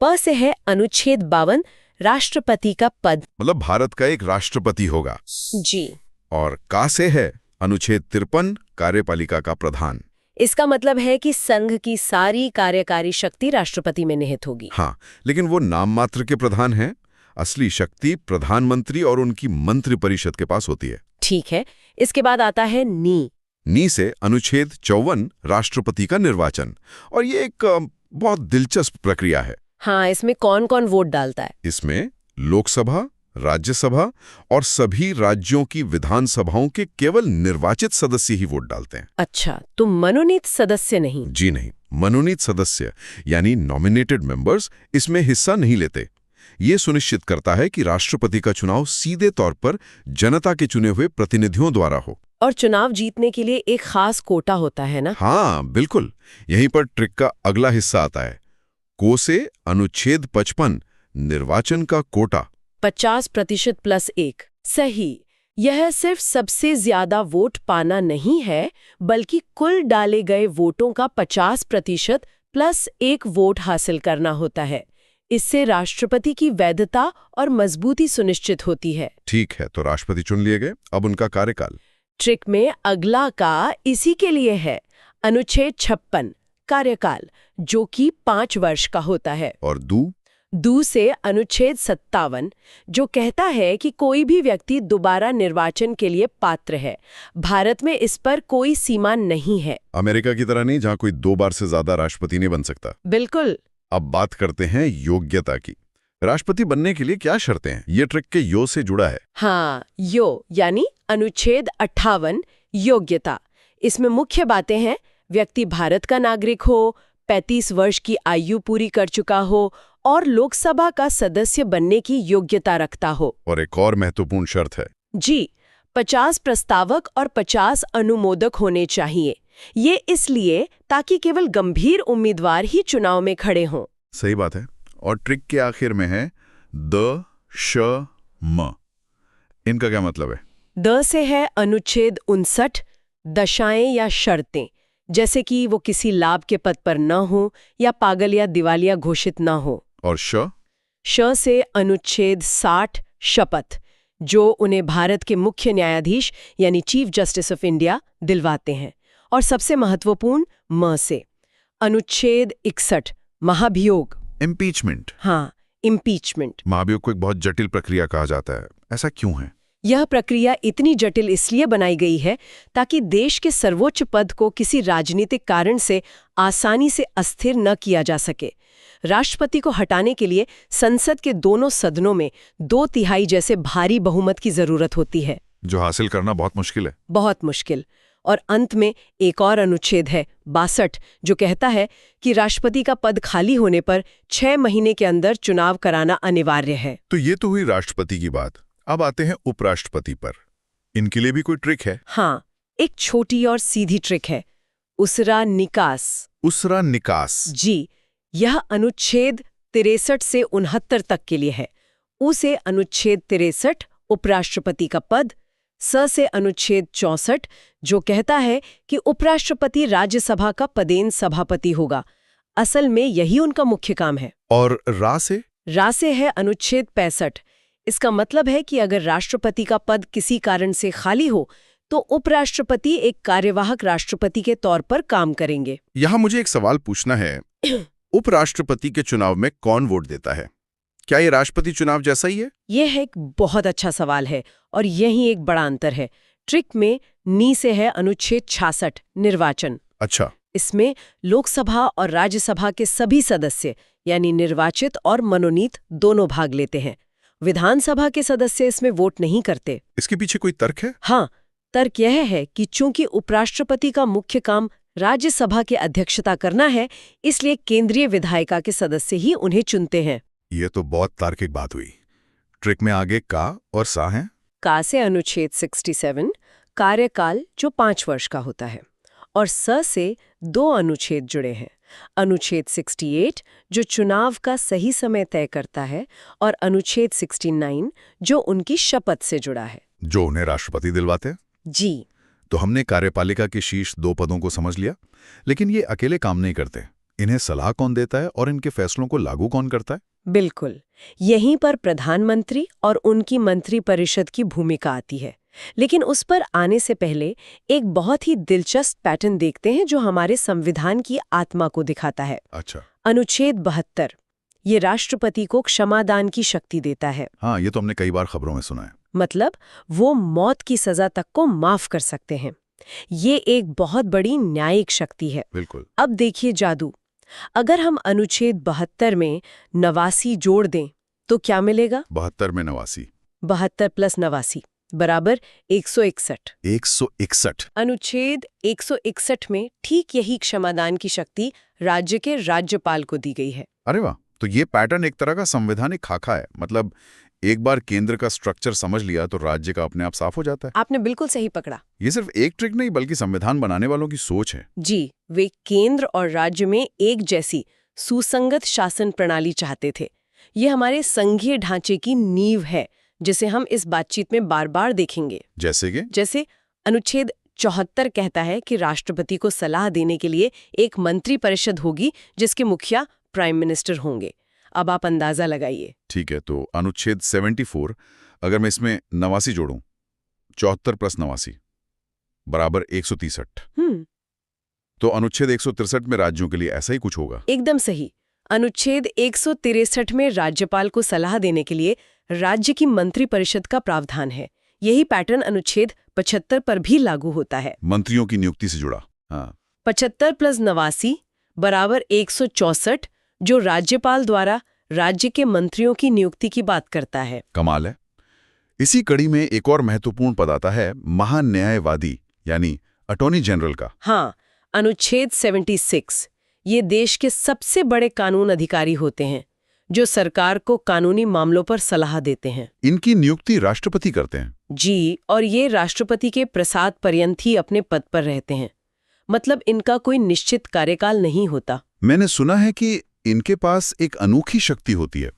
प से है अनुच्छेद 52, राष्ट्रपति का पद, मतलब भारत का एक राष्ट्रपति होगा जी। और का से है अनुच्छेद 53, कार्यपालिका का प्रधान। इसका मतलब है कि संघ की सारी कार्यकारी शक्ति राष्ट्रपति में निहित होगी। हाँ, लेकिन वो नाम मात्र के प्रधान हैं। असली शक्ति प्रधानमंत्री और उनकी मंत्री परिषद के पास होती है। ठीक है, इसके बाद आता है नी से अनुच्छेद 54, राष्ट्रपति का निर्वाचन। और ये एक बहुत दिलचस्प प्रक्रिया है। हाँ, इसमें कौन कौन वोट डालता है? इसमें लोकसभा, राज्यसभा और सभी राज्यों की विधानसभाओं के केवल निर्वाचित सदस्य ही वोट डालते हैं। अच्छा, तो मनोनीत सदस्य नहीं? जी नहीं, मनोनीत सदस्य यानी नॉमिनेटेड मेंबर्स इसमें हिस्सा नहीं लेते। ये सुनिश्चित करता है कि राष्ट्रपति का चुनाव सीधे तौर पर जनता के चुने हुए प्रतिनिधियों द्वारा हो। और चुनाव जीतने के लिए एक खास कोटा होता है ना? हाँ बिल्कुल, यहीं पर ट्रिक का अगला हिस्सा आता है। को से अनुच्छेद 55, निर्वाचन का कोटा। 50% + 1। सही। यह सिर्फ सबसे ज्यादा वोट पाना नहीं है, बल्कि कुल डाले गए वोटों का 50% + 1 वोट हासिल करना होता है। इससे राष्ट्रपति की वैधता और मजबूती सुनिश्चित होती है। ठीक है, तो राष्ट्रपति चुन लिए गए, अब उनका कार्यकाल। ट्रिक में अगला का इसी के लिए है, अनुच्छेद 56, कार्यकाल, जो कि 5 वर्ष का होता है। और दू से अनुच्छेद 57, जो कहता है कि कोई भी व्यक्ति दोबारा निर्वाचन के लिए पात्र है। भारत में इस पर कोई सीमा नहीं है। अमेरिका की तरह नहीं, जहां कोई 2 बार से ज्यादा राष्ट्रपति नहीं बन सकता। बिल्कुल। अब बात करते हैं योग्यता की। राष्ट्रपति बनने के लिए क्या शर्तें हैं? ये ट्रिक के यो से जुड़ा है। हाँ, यो यानी अनुच्छेद 58, योग्यता। इसमें मुख्य बातें हैं, व्यक्ति भारत का नागरिक हो, 35 वर्ष की आयु पूरी कर चुका हो और लोकसभा का सदस्य बनने की योग्यता रखता हो। और एक और महत्वपूर्ण शर्त है जी, 50 प्रस्तावक और 50 अनुमोदक होने चाहिए। ये इसलिए ताकि केवल गंभीर उम्मीदवार ही चुनाव में खड़े हों। सही बात है। और ट्रिक के आखिर में है द श म। इनका क्या मतलब है? द से है अनुच्छेद 59, दशाएं या शर्तें, जैसे कि वो किसी लाभ के पद पर न हो या पागल या दिवालिया घोषित न हो। और श से अनुच्छेद 60, शपथ, जो उन्हें भारत के मुख्य न्यायाधीश यानी चीफ जस्टिस ऑफ इंडिया दिलवाते हैं। और सबसे महत्वपूर्ण म से अनुच्छेद 61, महाभियोग, इम्पीचमेंट। हाँ, इम्पीचमेंट। महाभियोग को एक बहुत जटिल प्रक्रिया कहा जाता है, ऐसा क्यों है? यह प्रक्रिया इतनी जटिल इसलिए बनाई गई है ताकि देश के सर्वोच्च पद को किसी राजनीतिक कारण से आसानी से अस्थिर न किया जा सके। राष्ट्रपति को हटाने के लिए संसद के दोनों सदनों में 2/3 जैसे भारी बहुमत की जरूरत होती है, जो हासिल करना बहुत मुश्किल है। बहुत मुश्किल। और अंत में एक और अनुच्छेद है 62, जो कहता है कि राष्ट्रपति का पद खाली होने पर 6 महीने के अंदर चुनाव कराना अनिवार्य है। तो ये तो हुई राष्ट्रपति की बात। अब आते हैं उपराष्ट्रपति पर। इनके लिए भी कोई ट्रिक है? हाँ, एक छोटी और सीधी ट्रिक है, उसरा निकास। उसरा निकास। जी, यह अनुच्छेद 63 से 69 तक के लिए है। उ से अनुच्छेद 63, उपराष्ट्रपति का पद। स से अनुच्छेद 64, जो कहता है कि उपराष्ट्रपति राज्यसभा का पदेन सभापति होगा। असल में यही उनका मुख्य काम है। और रा से? रा से है अनुच्छेद 65। इसका मतलब है कि अगर राष्ट्रपति का पद किसी कारण से खाली हो तो उपराष्ट्रपति एक कार्यवाहक राष्ट्रपति के तौर पर काम करेंगे। यहाँ मुझे एक सवाल पूछना है। उपराष्ट्रपति के चुनाव में कौन वोट देता है? क्या ये राष्ट्रपति चुनाव जैसा ही है? यह एक बहुत अच्छा सवाल है और यही एक बड़ा अंतर है। ट्रिक में नी से है अनुच्छेद 66 निर्वाचन। अच्छा। इसमें लोकसभा और राज्यसभा के सभी सदस्य यानी निर्वाचित और मनोनीत दोनों भाग लेते हैं। विधानसभा के सदस्य इसमें वोट नहीं करते। इसके पीछे कोई तर्क है? हाँ, तर्क यह है कि चूंकि उपराष्ट्रपति का मुख्य काम राज्यसभा की अध्यक्षता करना है, इसलिए केंद्रीय विधायिका के सदस्य ही उन्हें चुनते हैं। ये तो बहुत तार्किक बात हुई। ट्रिक में आगे का और सा है। का से अनुच्छेद 67 कार्यकाल जो 5 वर्ष का होता है और स से 2 अनुच्छेद जुड़े हैं। अनुच्छेद 68 जो चुनाव का सही समय तय करता है और अनुच्छेद 69 जो उनकी शपथ से जुड़ा है, जो उन्हें राष्ट्रपति दिलवाते हैं। जी। तो हमने कार्यपालिका के शीर्ष 2 पदों को समझ लिया, लेकिन ये अकेले काम नहीं करते। इन्हें सलाह कौन देता है और इनके फैसलों को लागू कौन करता है? बिल्कुल, यहीं पर प्रधानमंत्री और उनकी मंत्रिपरिषद की भूमिका आती है। लेकिन उस पर आने से पहले एक बहुत ही दिलचस्प पैटर्न देखते हैं जो हमारे संविधान की आत्मा को दिखाता है। अच्छा। अनुच्छेद 72 ये राष्ट्रपति को क्षमादान की शक्ति देता है। हाँ, ये तो हमने कई बार खबरों में सुना है। मतलब वो मौत की सजा तक को माफ कर सकते हैं। ये एक बहुत बड़ी न्यायिक शक्ति है। बिल्कुल। अब देखिए जादू। अगर हम अनुच्छेद 72 में 89 जोड़ दें तो क्या मिलेगा? 72 में 89। 72 प्लस 89 बराबर 161। 161। अनुच्छेद 161 में ठीक यही क्षमादान की शक्ति राज्य के राज्यपाल को दी गई है। अरे वाह, तो ये पैटर्न एक तरह का संवैधानिक खाका है। मतलब एक बार केंद्र का स्ट्रक्चर समझ लिया तो राज्य का अपने आप साफ हो जाता है। आपने बिल्कुल सही पकड़ा। ये सिर्फ एक ट्रिक नहीं बल्कि संविधान बनाने वालों की सोच है। जी, वे केंद्र और राज्य में एक जैसी सुसंगत शासन प्रणाली चाहते थे। ये हमारे संघीय ढांचे की नींव है जिसे हम इस बातचीत में बार बार देखेंगे। जैसे अनुच्छेद 74 कहता है कि राष्ट्रपति को सलाह देने के लिए एक मंत्रिपरिषद होगी जिसके मुखिया प्राइम मिनिस्टर होंगे। अब आप अंदाजा लगाइए। ठीक है, तो अनुच्छेद 74 अगर मैं इसमें 89 जोड़ूं, 74 प्लस 89 बराबर 163। तो अनुच्छेद 163 में राज्यों के लिए ऐसा ही कुछ होगा। एकदम सही। अनुच्छेद 163 में राज्यपाल को सलाह देने के लिए राज्य की मंत्रिपरिषद का प्रावधान है। यही पैटर्न अनुच्छेद 75 पर भी लागू होता है। मंत्रियों की नियुक्ति से जुड़ा। हाँ। 75 प्लस 89 बराबर 164 जो राज्यपाल द्वारा राज्य के मंत्रियों की नियुक्ति की बात करता है। कमाल है। इसी कड़ी में एक और महत्वपूर्ण पद आता है महान्यायवादी यानी अटॉर्नी जनरल का। हाँ, अनुच्छेद 76 ये देश के सबसे बड़े कानून अधिकारी होते हैं जो सरकार को कानूनी मामलों पर सलाह देते हैं। इनकी नियुक्ति राष्ट्रपति करते हैं। जी, और ये राष्ट्रपति के प्रसाद पर्यंत ही अपने पद पर रहते हैं। मतलब इनका कोई निश्चित कार्यकाल नहीं होता। मैंने सुना है कि इनके पास एक अनोखी शक्ति होती है।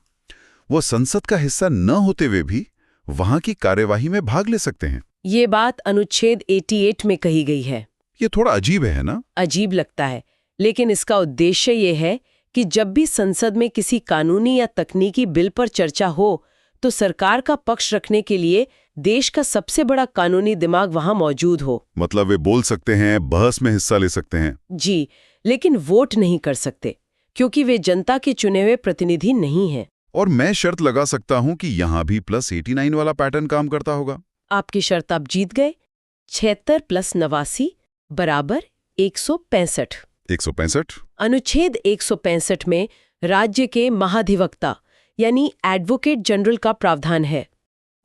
वो संसद का हिस्सा न होते हुए भी वहां की कार्यवाही में भाग ले सकते हैं। ये बात अनुच्छेद 88 में कही गई है। ये थोड़ा अजीब है ना? अजीब लगता है, लेकिन इसका उद्देश्य ये है कि जब भी संसद में किसी कानूनी या तकनीकी बिल पर चर्चा हो तो सरकार का पक्ष रखने के लिए देश का सबसे बड़ा कानूनी दिमाग वहां मौजूद हो। मतलब वे बोल सकते हैं, बहस में हिस्सा ले सकते हैं। जी, लेकिन वोट नहीं कर सकते क्योंकि वे जनता के चुने हुए प्रतिनिधि नहीं हैं। और मैं शर्त लगा सकता हूं कि यहां भी प्लस 89 वाला पैटर्न काम करता होगा। आपकी शर्त आप जीत गए। 76 प्लस 89 बराबर 165। 165। अनुच्छेद 165 में राज्य के महाधिवक्ता यानी एडवोकेट जनरल का प्रावधान है।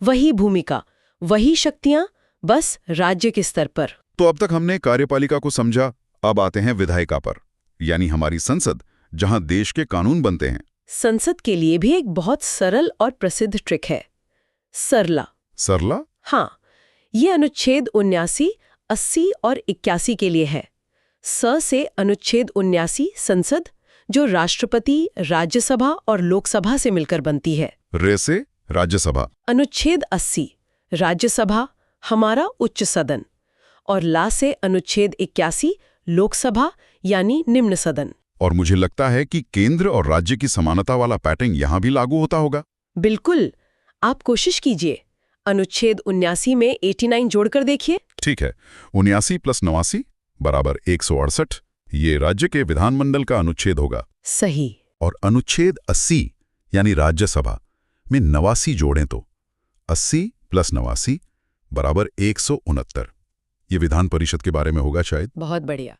वही भूमिका, वही शक्तियां, बस राज्य के स्तर पर। तो अब तक हमने कार्यपालिका को समझा, अब आते हैं विधायिका पर, यानी हमारी संसद, जहां देश के कानून बनते हैं। संसद के लिए भी एक बहुत सरल और प्रसिद्ध ट्रिक है, सरला। सरला? हाँ, ये अनुच्छेद 79, 80 और 81 के लिए है। स से अनुच्छेद 79 संसद जो राष्ट्रपति, राज्यसभा और लोकसभा से मिलकर बनती है। रे से राज्यसभा। अनुच्छेद 80 राज्यसभा, हमारा उच्च सदन। और ला से अनुच्छेद 81 लोकसभा यानी निम्न सदन। और मुझे लगता है कि केंद्र और राज्य की समानता वाला पैटर्न यहाँ भी लागू होता होगा। बिल्कुल। आप कोशिश कीजिए, अनुच्छेद 79 में 89 जोड़कर देखिए। ठीक है, 79 + 89 बराबर 168। ये राज्य के विधानमंडल का अनुच्छेद होगा। सही। और अनुच्छेद 80 यानी राज्यसभा में 89 जोड़ें तो 80 + 89 बराबर 169। ये विधान परिषद के बारे में होगा शायद। बहुत बढ़िया।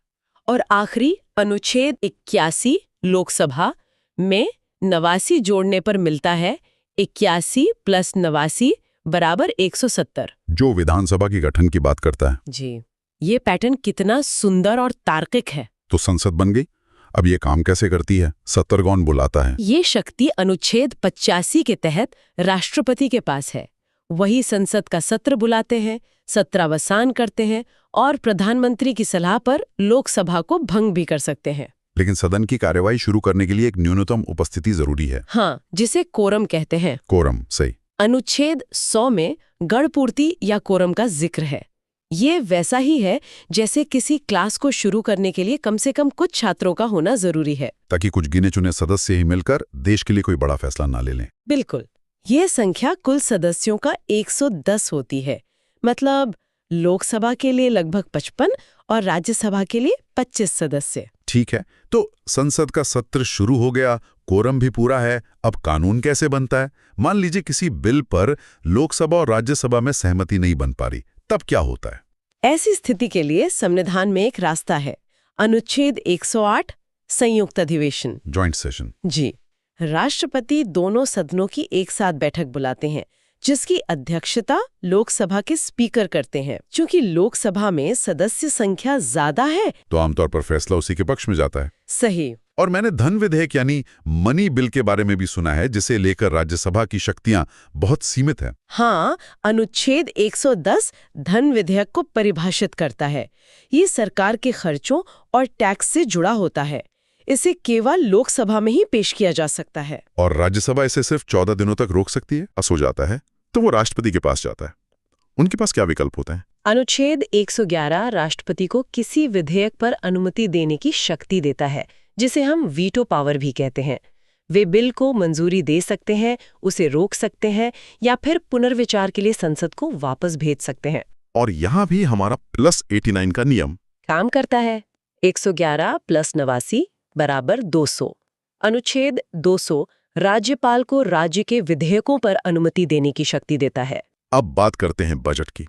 और आखिरी अनुच्छेद 81 लोकसभा में 89 जोड़ने पर मिलता है 81 + 89 बराबर 170, जो विधानसभा के गठन की बात करता है। जी, ये पैटर्न कितना सुंदर और तार्किक है। तो संसद बन गई। अब ये काम कैसे करती है? सत्तर कौन बुलाता है? ये शक्ति अनुच्छेद 85 के तहत राष्ट्रपति के पास है। वही संसद का सत्र बुलाते हैं, सत्रावसान करते हैं और प्रधानमंत्री की सलाह पर लोकसभा को भंग भी कर सकते हैं। लेकिन सदन की कार्यवाही शुरू करने के लिए एक न्यूनतम उपस्थिति जरूरी है। हाँ, जिसे कोरम कहते हैं। कोरम, सही। अनुच्छेद 100 में गणपूर्ति या कोरम का जिक्र है। ये वैसा ही है जैसे किसी क्लास को शुरू करने के लिए कम से कम कुछ छात्रों का होना जरूरी है, ताकि कुछ गिने चुने सदस्य ही मिलकर देश के लिए कोई बड़ा फैसला ना ले लें। बिल्कुल। ये संख्या कुल सदस्यों का 110 होती है। मतलब लोकसभा के लिए लगभग 55 और राज्यसभा के लिए 25 सदस्य। ठीक है, तो संसद का सत्र शुरू हो गया, कोरम भी पूरा है। अब कानून कैसे बनता है? मान लीजिए किसी बिल पर लोकसभा और राज्यसभा में सहमति नहीं बन पा रही, तब क्या होता है? ऐसी स्थिति के लिए संविधान में एक रास्ता है। अनुच्छेद 108 संयुक्त अधिवेशन, जॉइंट सेशन। जी, राष्ट्रपति दोनों सदनों की एक साथ बैठक बुलाते हैं, जिसकी अध्यक्षता लोकसभा के स्पीकर करते हैं। क्योंकि लोकसभा में सदस्य संख्या ज्यादा है, तो आमतौर पर फैसला उसी के पक्ष में जाता है। सही। और मैंने धन विधेयक यानी मनी बिल के बारे में भी सुना है, जिसे लेकर राज्यसभा की शक्तियां बहुत सीमित हैं। हाँ, अनुच्छेद 110 धन विधेयक को परिभाषित करता है। ये सरकार के खर्चों और टैक्स से जुड़ा होता है। इसे केवल लोकसभा में ही पेश किया जा सकता है। और राज्यसभा इसे सिर्फ 14 दिनों तक रोक सकती है। पास हो जाता है तो वो राष्ट्रपति के पास जाता है। उनके पास क्या विकल्प होते हैं? अनुच्छेद 111 राष्ट्रपति को किसी विधेयक पर अनुमति देने की शक्ति देता है, जिसे हम वीटो पावर भी कहते हैं। वे बिल को मंजूरी दे सकते हैं, उसे रोक सकते हैं या फिर पुनर्विचार के लिए संसद को वापस भेज सकते हैं। और यहाँ भी हमारा +89 का नियम काम करता है। 111 + 89 बराबर 200। अनुच्छेद 200 राज्यपाल को राज्य के विधेयकों पर अनुमति देने की शक्ति देता है। अब बात करते हैं बजट की।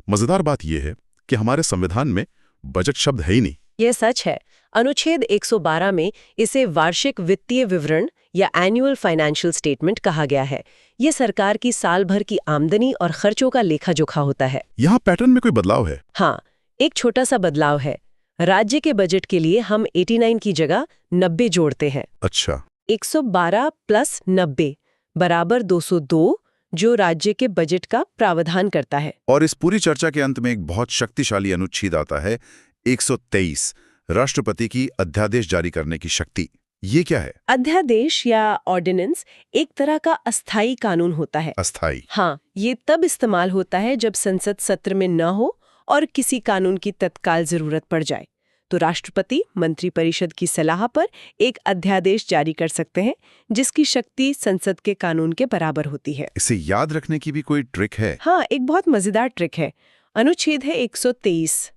मजेदार बात यह है कि हमारे संविधान में बजट शब्द है ही नहीं। यह सच है। अनुच्छेद 112 में इसे वार्षिक वित्तीय विवरण या एनुअल फाइनेंशियल स्टेटमेंट कहा गया है। यह सरकार की साल भर की आमदनी और खर्चों का लेखा जोखा होता है। यहाँ पैटर्न में कोई बदलाव है? हाँ, एक छोटा सा बदलाव है। राज्य के बजट के लिए हम 89 की जगह 90 जोड़ते हैं। अच्छा। 112 + 90 बराबर 202, जो राज्य के बजट का प्रावधान करता है। और इस पूरी चर्चा के अंत में एक बहुत शक्तिशाली अनुच्छेद आता है, 123, राष्ट्रपति की अध्यादेश जारी करने की शक्ति। ये क्या है? अध्यादेश या ऑर्डिनेंस एक तरह का अस्थायी कानून होता है। अस्थायी? हाँ, ये तब इस्तेमाल होता है जब संसद सत्र में न हो और किसी कानून की तत्काल जरूरत पड़ जाए, तो राष्ट्रपति मंत्रिपरिषद की सलाह पर एक अध्यादेश जारी कर सकते हैं, जिसकी शक्ति संसद के कानून के बराबर होती है। इसे याद रखने की भी कोई ट्रिक है? हाँ, एक बहुत मजेदार ट्रिक है। अनुच्छेद है 123।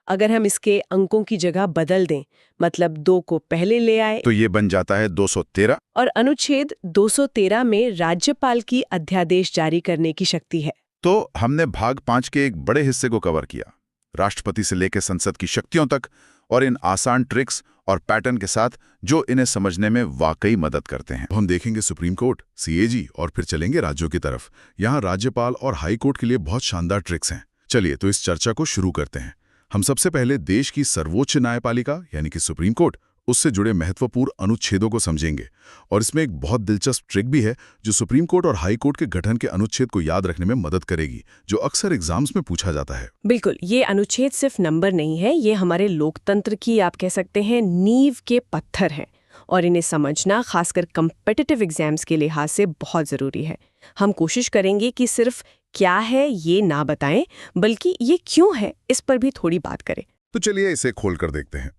अगर हम इसके अंकों की जगह बदल दें, मतलब 2 को पहले ले आए, तो ये बन जाता है 213। और अनुच्छेद 213 में राज्यपाल की अध्यादेश जारी करने की शक्ति है। तो हमने भाग 5 के एक बड़े हिस्से को कवर किया, राष्ट्रपति से लेकर संसद की शक्तियों तक, और इन आसान ट्रिक्स और पैटर्न के साथ जो इन्हें समझने में वाकई मदद करते हैं। हम देखेंगे सुप्रीम कोर्ट, सीएजी और फिर चलेंगे राज्यों की तरफ। यहाँ राज्यपाल और हाई कोर्ट के लिए बहुत शानदार ट्रिक्स हैं। चलिए तो इस चर्चा को शुरू करते हैं। हम सबसे पहले देश की सर्वोच्च न्यायपालिका यानी कि सुप्रीम कोर्ट, उससे जुड़े महत्वपूर्ण अनुच्छेदों को समझेंगे। और इसमें एक बहुत दिलचस्प ट्रिक भी है जो सुप्रीम कोर्ट और हाई कोर्ट के गठन के अनुच्छेद को याद रखने में मदद करेगी, जो अक्सर एग्जाम्स में पूछा जाता है। बिल्कुल, ये अनुच्छेद सिर्फ नंबर नहीं है, ये हमारे लोकतंत्र की, आप कह सकते हैं, नींव के पत्थर हैं। और इन्हें समझना खासकर कम्पिटिटिव एग्जाम्स के लिहाज से बहुत ज़रूरी है। हम कोशिश करेंगे कि सिर्फ क्या है ये ना बताएं, बल्कि ये क्यों है इस पर भी थोड़ी बात करें। तो चलिए इसे खोल कर देखते हैं।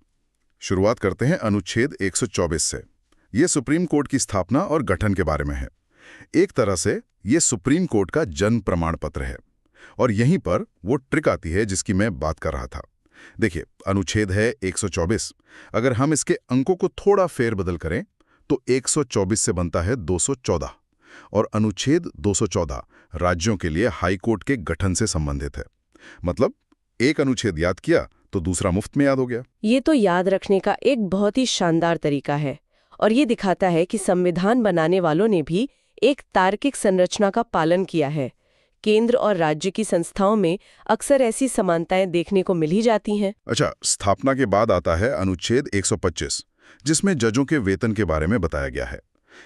शुरुआत करते हैं अनुच्छेद 124 से। ये सुप्रीम कोर्ट की स्थापना और गठन के बारे में है। एक तरह से ये सुप्रीम कोर्ट का जन्म प्रमाण पत्र है। और यहीं पर वो ट्रिक आती है जिसकी मैं बात कर रहा था। देखिए, अनुच्छेद है 124। अगर हम इसके अंकों को थोड़ा फेरबदल करें तो 124 से बनता है 214। और अनुच्छेद 214 राज्यों के लिए हाई कोर्ट के गठन से संबंधित है। मतलब एक अनुच्छेद याद किया तो दूसरा मुफ्त में याद हो गया। ये तो याद रखने का एक बहुत ही शानदार तरीका है और ये दिखाता है कि संविधान बनाने वालों ने भी एक तार्किक संरचना का पालन किया है। केंद्र और राज्य की संस्थाओं में अक्सर ऐसी समानताएं देखने को मिल ही जाती हैं। अच्छा, स्थापना के बाद आता है अनुच्छेद 125, जिसमें जजों के वेतन के बारे में बताया गया है।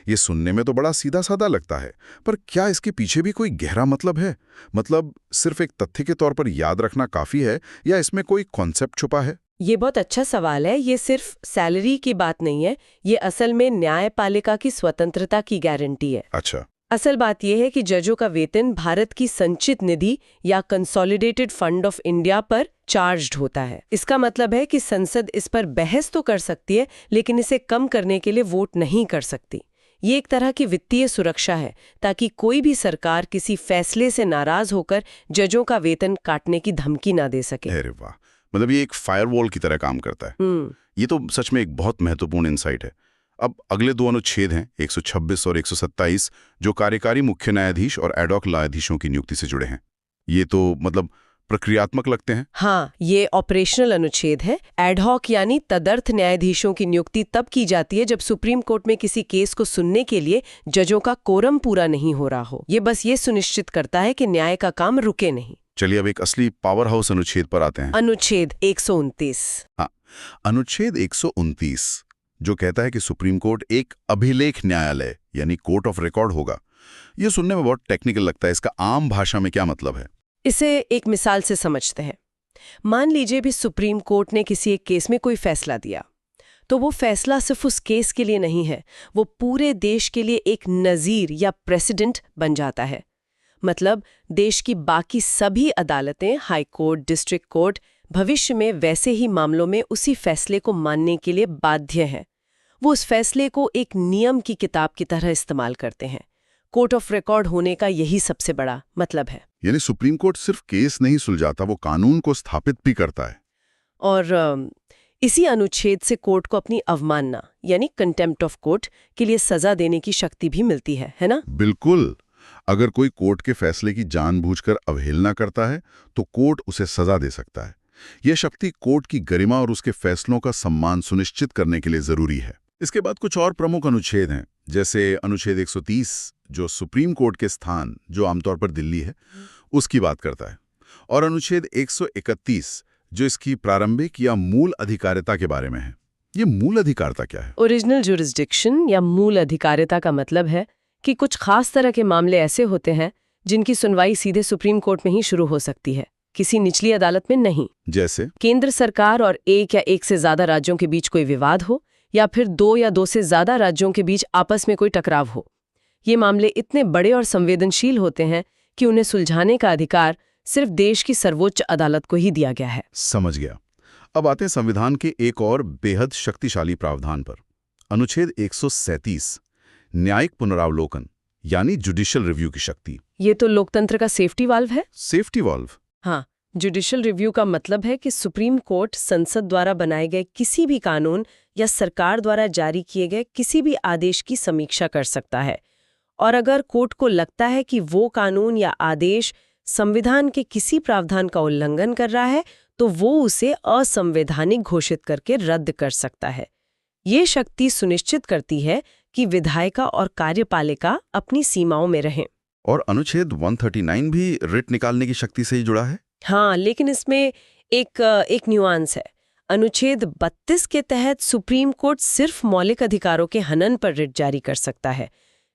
ये सुनने में तो बड़ा सीधा साधा लगता है, पर क्या इसके पीछे भी कोई गहरा मतलब है? मतलब सिर्फ एक तथ्य के तौर पर याद रखना काफी है या इसमें कोई कॉन्सेप्ट छुपा है? ये बहुत अच्छा सवाल है। ये सिर्फ सैलरी की बात नहीं है, ये असल में न्यायपालिका की स्वतंत्रता की गारंटी है। अच्छा। असल बात यह है कि जजों का वेतन भारत की संचित निधि या कंसोलिडेटेड फंड ऑफ इंडिया पर चार्ज्ड होता है। इसका मतलब है कि संसद इस पर बहस तो कर सकती है, लेकिन इसे कम करने के लिए वोट नहीं कर सकती। ये एक तरह की वित्तीय सुरक्षा है ताकि कोई भी सरकार किसी फैसले से नाराज होकर जजों का वेतन काटने की धमकी ना दे सके। अरे वाह, मतलब ये एक फायरवॉल की तरह काम करता है। ये तो सच में एक बहुत महत्वपूर्ण इंसाइट है। अब अगले दो अनुच्छेद हैं 126 और 127, जो कार्यकारी मुख्य न्यायाधीश और एडॉक न्यायाधीशों की नियुक्ति से जुड़े हैं। ये तो मतलब प्रक्रियात्मक लगते हैं। हाँ, ये ऑपरेशनल अनुच्छेद है। एडहॉक यानी तदर्थ न्यायाधीशों की नियुक्ति तब की जाती है जब सुप्रीम कोर्ट में किसी केस को सुनने के लिए जजों का कोरम पूरा नहीं हो रहा हो। ये बस ये सुनिश्चित करता है कि न्याय का काम रुके नहीं। चलिए अब एक असली पावर हाउस अनुच्छेद पर आते हैं। अनुच्छेद 129। हाँ, अनुच्छेद 129 जो कहता है कि सुप्रीम कोर्ट एक अभिलेख न्यायालय यानी कोर्ट ऑफ रिकॉर्ड होगा। ये सुनने में बहुत टेक्निकल लगता है। इसका आम भाषा में क्या मतलब है? इसे एक मिसाल से समझते हैं। मान लीजिए भी सुप्रीम कोर्ट ने किसी एक केस में कोई फैसला दिया, तो वो फैसला सिर्फ उस केस के लिए नहीं है, वो पूरे देश के लिए एक नज़ीर या प्रेसिडेंट बन जाता है। मतलब देश की बाकी सभी अदालतें, हाई कोर्ट, डिस्ट्रिक्ट कोर्ट, भविष्य में वैसे ही मामलों में उसी फैसले को मानने के लिए बाध्य हैं। वो उस फैसले को एक नियम की किताब की तरह इस्तेमाल करते हैं। कोर्ट ऑफ रिकॉर्ड होने का यही सबसे बड़ा मतलब है। यानी सुप्रीम कोर्ट सिर्फ केस नहीं सुलझाता, वो कानून को स्थापित भी करता है। और इसी अनुच्छेद से कोर्ट को अपनी अवमानना यानी कंटेम्प्ट ऑफ कोर्ट के लिए सजा देने की शक्ति भी मिलती है ना? बिल्कुल। अगर कोई कोर्ट के फैसले की जानबूझकर अवहेलना करता है तो कोर्ट उसे सजा दे सकता है। यह शक्ति कोर्ट की गरिमा और उसके फैसलों का सम्मान सुनिश्चित करने के लिए जरूरी है। इसके बाद कुछ और प्रमुख अनुच्छेद हैं, जैसे अनुच्छेद 130 जो सुप्रीम कोर्ट के स्थान, जो आमतौर पर दिल्ली है, उसकी बात करता है, और अनुच्छेद 131 जो इसकी प्रारंभिक या मूल अधिकारिता के बारे में है। ये मूल अधिकारिता क्या है? ओरिजिनल जुरिस्डिक्शन या मूल अधिकारिता का मतलब है कि कुछ खास तरह के मामले ऐसे होते हैं जिनकी सुनवाई सीधे सुप्रीम कोर्ट में ही शुरू हो सकती है, किसी निचली अदालत में नहीं। जैसे केंद्र सरकार और एक या एक से ज्यादा राज्यों के बीच कोई विवाद हो, या फिर 2 या 2 से ज्यादा राज्यों के बीच आपस में कोई टकराव हो। ये मामले इतने बड़े और संवेदनशील होते हैं कि उन्हें सुलझाने का अधिकार सिर्फ देश की सर्वोच्च अदालत को ही दिया गया है। समझ गया। अब आते हैं संविधान के एक और बेहद शक्तिशाली प्रावधान पर। अनुच्छेद 137 न्यायिक पुनरावलोकन यानी जुडिशियल रिव्यू की शक्ति। ये तो लोकतंत्र का सेफ्टी वाल्व है। Safety valve? हाँ, जुडिशियल रिव्यू का मतलब है कि सुप्रीम कोर्ट संसद द्वारा बनाए गए किसी भी कानून या सरकार द्वारा जारी किए गए किसी भी आदेश की समीक्षा कर सकता है, और अगर कोर्ट को लगता है कि वो कानून या आदेश संविधान के किसी प्रावधान का उल्लंघन कर रहा है, तो वो उसे असंवैधानिक घोषित करके रद्द कर सकता है। ये शक्ति सुनिश्चित करती है कि विधायिका और कार्यपालिका अपनी सीमाओं में रहें। और अनुच्छेद 139 भी रिट निकालने की शक्ति से ही जुड़ा है। हाँ, लेकिन इसमें एक न्यूआंस है। अनुच्छेद 32 के तहत सुप्रीम कोर्ट सिर्फ मौलिक अधिकारों के हनन पर रिट जारी कर सकता है,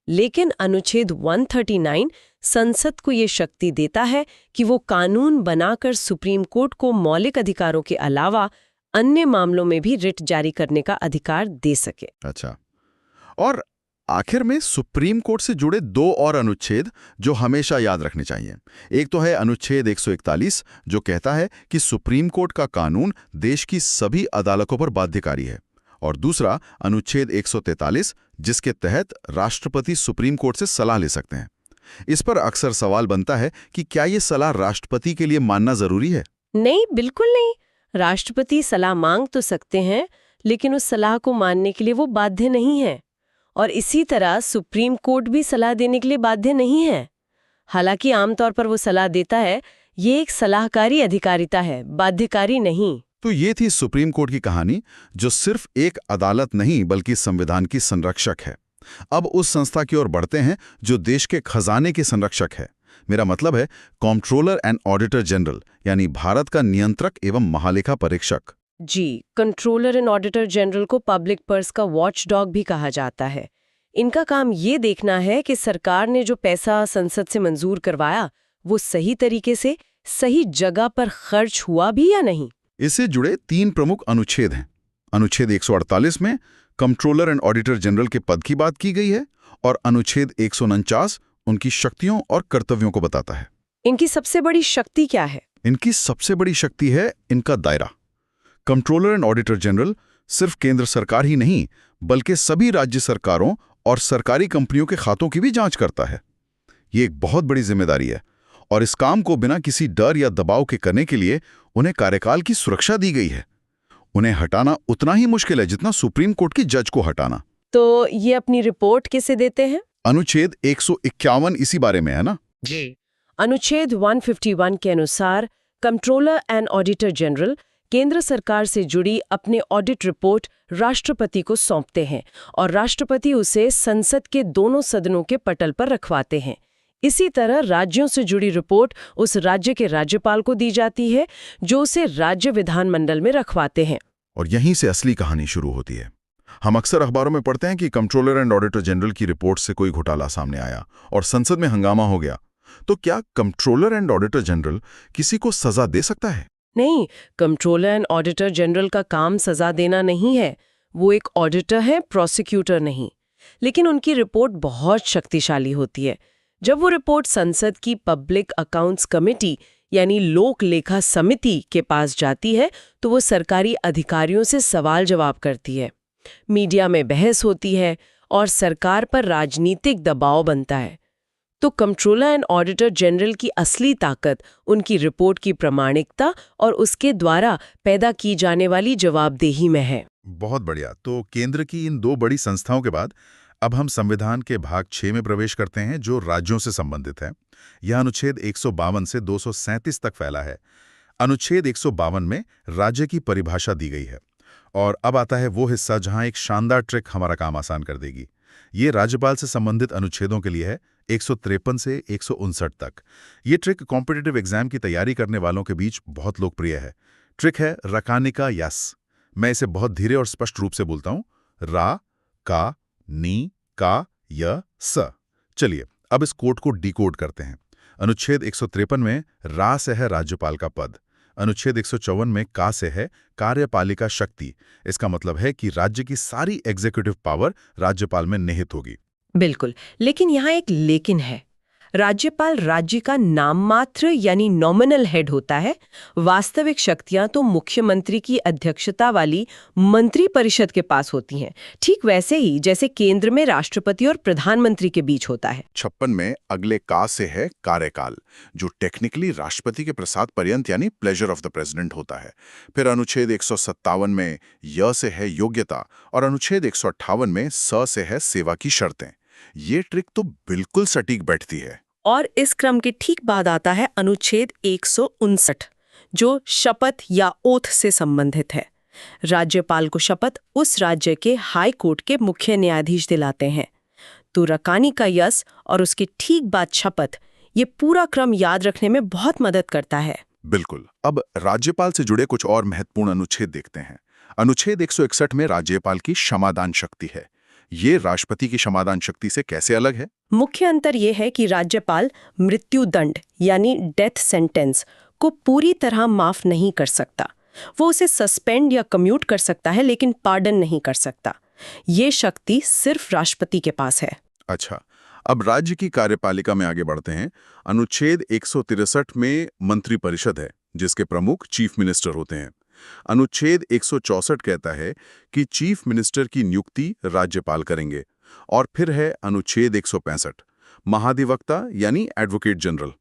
लेकिन अनुच्छेद 139 संसद को ये शक्ति देता है कि वो कानून बनाकर सुप्रीम कोर्ट को मौलिक अधिकारों के अलावा अन्य मामलों में भी रिट जारी करने का अधिकार दे सके। अच्छा, और आखिर में सुप्रीम कोर्ट से जुड़े 2 और अनुच्छेद जो हमेशा याद रखने चाहिए। एक तो है अनुच्छेद 141 जो कहता है कि सुप्रीम कोर्ट का कानून देश की सभी अदालतों पर बाध्यकारी है, और दूसरा अनुच्छेद 143 जिसके तहत राष्ट्रपति सुप्रीम कोर्ट से सलाह ले सकते हैं। इस पर अक्सर सवाल बनता है कि क्या ये सलाह राष्ट्रपति के लिए मानना जरूरी है? नहीं, बिल्कुल नहीं। राष्ट्रपति सलाह मांग तो सकते हैं, लेकिन उस सलाह को मानने के लिए वो बाध्य नहीं है। और इसी तरह सुप्रीम कोर्ट भी सलाह देने के लिए बाध्य नहीं है। हालांकि आमतौर पर वो सलाह देता है, ये एक सलाहकारी अधिकारिता है, बाध्यकारी नहीं। तो ये थी सुप्रीम कोर्ट की कहानी, जो सिर्फ एक अदालत नहीं बल्कि संविधान की संरक्षक है। अब उस संस्था की ओर बढ़ते हैं जो देश के खजाने की संरक्षक है। मेरा मतलब है कंट्रोलर एंड ऑडिटर जनरल, यानी भारत का नियंत्रक एवं महालेखा परीक्षक। जी, कंट्रोलर एंड ऑडिटर जनरल को पब्लिक पर्स का वॉचडॉग भी कहा जाता है। इनका काम ये देखना है कि सरकार ने जो पैसा संसद से मंजूर करवाया वो सही तरीके से सही जगह पर खर्च हुआ भी या नहीं। इससे जुड़े 3 प्रमुख अनुच्छेद हैं। अनुच्छेद 148 में कंट्रोलर एंड ऑडिटर जनरल के पद की बात की गई है, और अनुच्छेद 149 उनकी शक्तियों और कर्तव्यों को बताता है। इनकी सबसे बड़ी शक्ति क्या है? इनकी सबसे बड़ी शक्ति है इनका दायरा। कंट्रोलर एंड ऑडिटर जनरल सिर्फ केंद्र सरकार ही नहीं बल्कि सभी राज्य सरकारों और सरकारी कंपनियों के खातों की भी जांच करता है। ये एक बहुत बड़ी जिम्मेदारी है, और इस काम को बिना किसी डर या दबाव के करने के लिए उन्हें कार्यकाल की सुरक्षा दी गई है। उन्हें हटाना उतना ही मुश्किल है जितना सुप्रीम कोर्ट की जज को हटाना। तो ये अपनी रिपोर्ट किसे देते हैं? अनुच्छेद 151 इसी बारे में है ना? जी। अनुच्छेद 151 के अनुसार कंट्रोलर एंड ऑडिटर जनरल केंद्र सरकार से जुड़ी अपनी ऑडिट रिपोर्ट राष्ट्रपति को सौंपते हैं, और राष्ट्रपति उसे संसद के दोनों सदनों के पटल पर रखवाते हैं। इसी तरह राज्यों से जुड़ी रिपोर्ट उस राज्य के राज्यपाल को दी जाती है, जो उसे राज्य विधानमंडल में रखवाते हैं। और यहीं से असली कहानी शुरू होती है। हम अक्सर अखबारों में पढ़ते हैं कि कंट्रोलर एंड ऑडिटर जनरल की रिपोर्ट से कोई घोटाला सामने आया और संसद में हंगामा हो गया। तो क्या कंट्रोलर एंड ऑडिटर जनरल किसी को सजा दे सकता है? नहीं, कंट्रोलर एंड ऑडिटर जनरल का काम सजा देना नहीं है। वो एक ऑडिटर है, प्रोसिक्यूटर नहीं। लेकिन उनकी रिपोर्ट बहुत शक्तिशाली होती है। जब वो रिपोर्ट संसद की पब्लिक अकाउंट्स कमेटी यानी लोक लेखा समिति के पास जाती है, तो वो सरकारी अधिकारियों से सवाल जवाब करती है, मीडिया में बहस होती है और सरकार पर राजनीतिक दबाव बनता है। तो कंट्रोलर एंड ऑडिटर जनरल की असली ताकत उनकी रिपोर्ट की प्रामाणिकता और उसके द्वारा पैदा की जाने वाली जवाबदेही में है। बहुत बढ़िया। तो केंद्र की इन 2 बड़ी संस्थाओं के बाद अब हम संविधान के भाग 6 में प्रवेश करते हैं, जो राज्यों से संबंधित है। यह अनुच्छेद 152 से 237 तक फैला है। अनुच्छेद 152 में राज्य की परिभाषा दी गई है, और अब आता है वो हिस्सा जहां एक शानदार ट्रिक हमारा काम आसान कर देगी। ये राज्यपाल से संबंधित अनुच्छेदों के लिए है, 153 से 159 तक। ये ट्रिक कॉम्पिटिटिव एग्जाम की तैयारी करने वालों के बीच बहुत लोकप्रिय है। ट्रिक है रकानिका यस। मैं इसे बहुत धीरे और स्पष्ट रूप से बोलता हूं, रा का नी का य स। चलिए अब इस कोड को डिकोड करते हैं। अनुच्छेद 153 में रा से है राज्यपाल का पद। अनुच्छेद 154 में का से है कार्यपालिका शक्ति। इसका मतलब है कि राज्य की सारी एग्जीक्यूटिव पावर राज्यपाल में निहित होगी। बिल्कुल, लेकिन यहाँ एक लेकिन है। राज्यपाल राज्य का नाम मात्र यानी नॉमिनल हेड होता है। वास्तविक शक्तियां तो मुख्यमंत्री की अध्यक्षता वाली मंत्री परिषद के पास होती हैं, ठीक वैसे ही जैसे केंद्र में राष्ट्रपति और प्रधानमंत्री के बीच होता है। 56 में अगले का से है कार्यकाल, जो टेक्निकली राष्ट्रपति के प्रसाद पर्यंत यानी प्लेजर ऑफ द प्रेसिडेंट होता है। फिर अनुच्छेद 157 में य से है योग्यता, और अनुच्छेद 158 में स से है सेवा की शर्तें। ये ट्रिक तो बिल्कुल सटीक बैठती है। और इस क्रम के ठीक बाद आता है अनुच्छेद 159, जो शपथ या ओथ से संबंधित है। राज्यपाल को शपथ उस राज्य के हाई कोर्ट के मुख्य न्यायाधीश दिलाते हैं। तो रकानी का यस और उसके ठीक बाद शपथ, ये पूरा क्रम याद रखने में बहुत मदद करता है। बिल्कुल। अब राज्यपाल से जुड़े कुछ और महत्वपूर्ण अनुच्छेद देखते हैं। अनुच्छेद 161 में राज्यपाल की क्षमादान शक्ति है। ये राष्ट्रपति की क्षमादान शक्ति से कैसे अलग है? मुख्य अंतर यह है कि राज्यपाल मृत्युदंड यानी डेथ सेंटेंस को पूरी तरह माफ नहीं कर सकता। वो उसे सस्पेंड या कम्यूट कर सकता है, लेकिन पार्डन नहीं कर सकता। ये शक्ति सिर्फ राष्ट्रपति के पास है। अच्छा, अब राज्य की कार्यपालिका में आगे बढ़ते हैं। अनुच्छेद 163 में मंत्रिपरिषद है, जिसके प्रमुख चीफ मिनिस्टर होते हैं। अनुच्छेद 164 कहता है कि चीफ मिनिस्टर की नियुक्ति राज्यपाल करेंगे। और फिर है अनुच्छेद 165, महाधिवक्ता यानी एडवोकेट जनरल।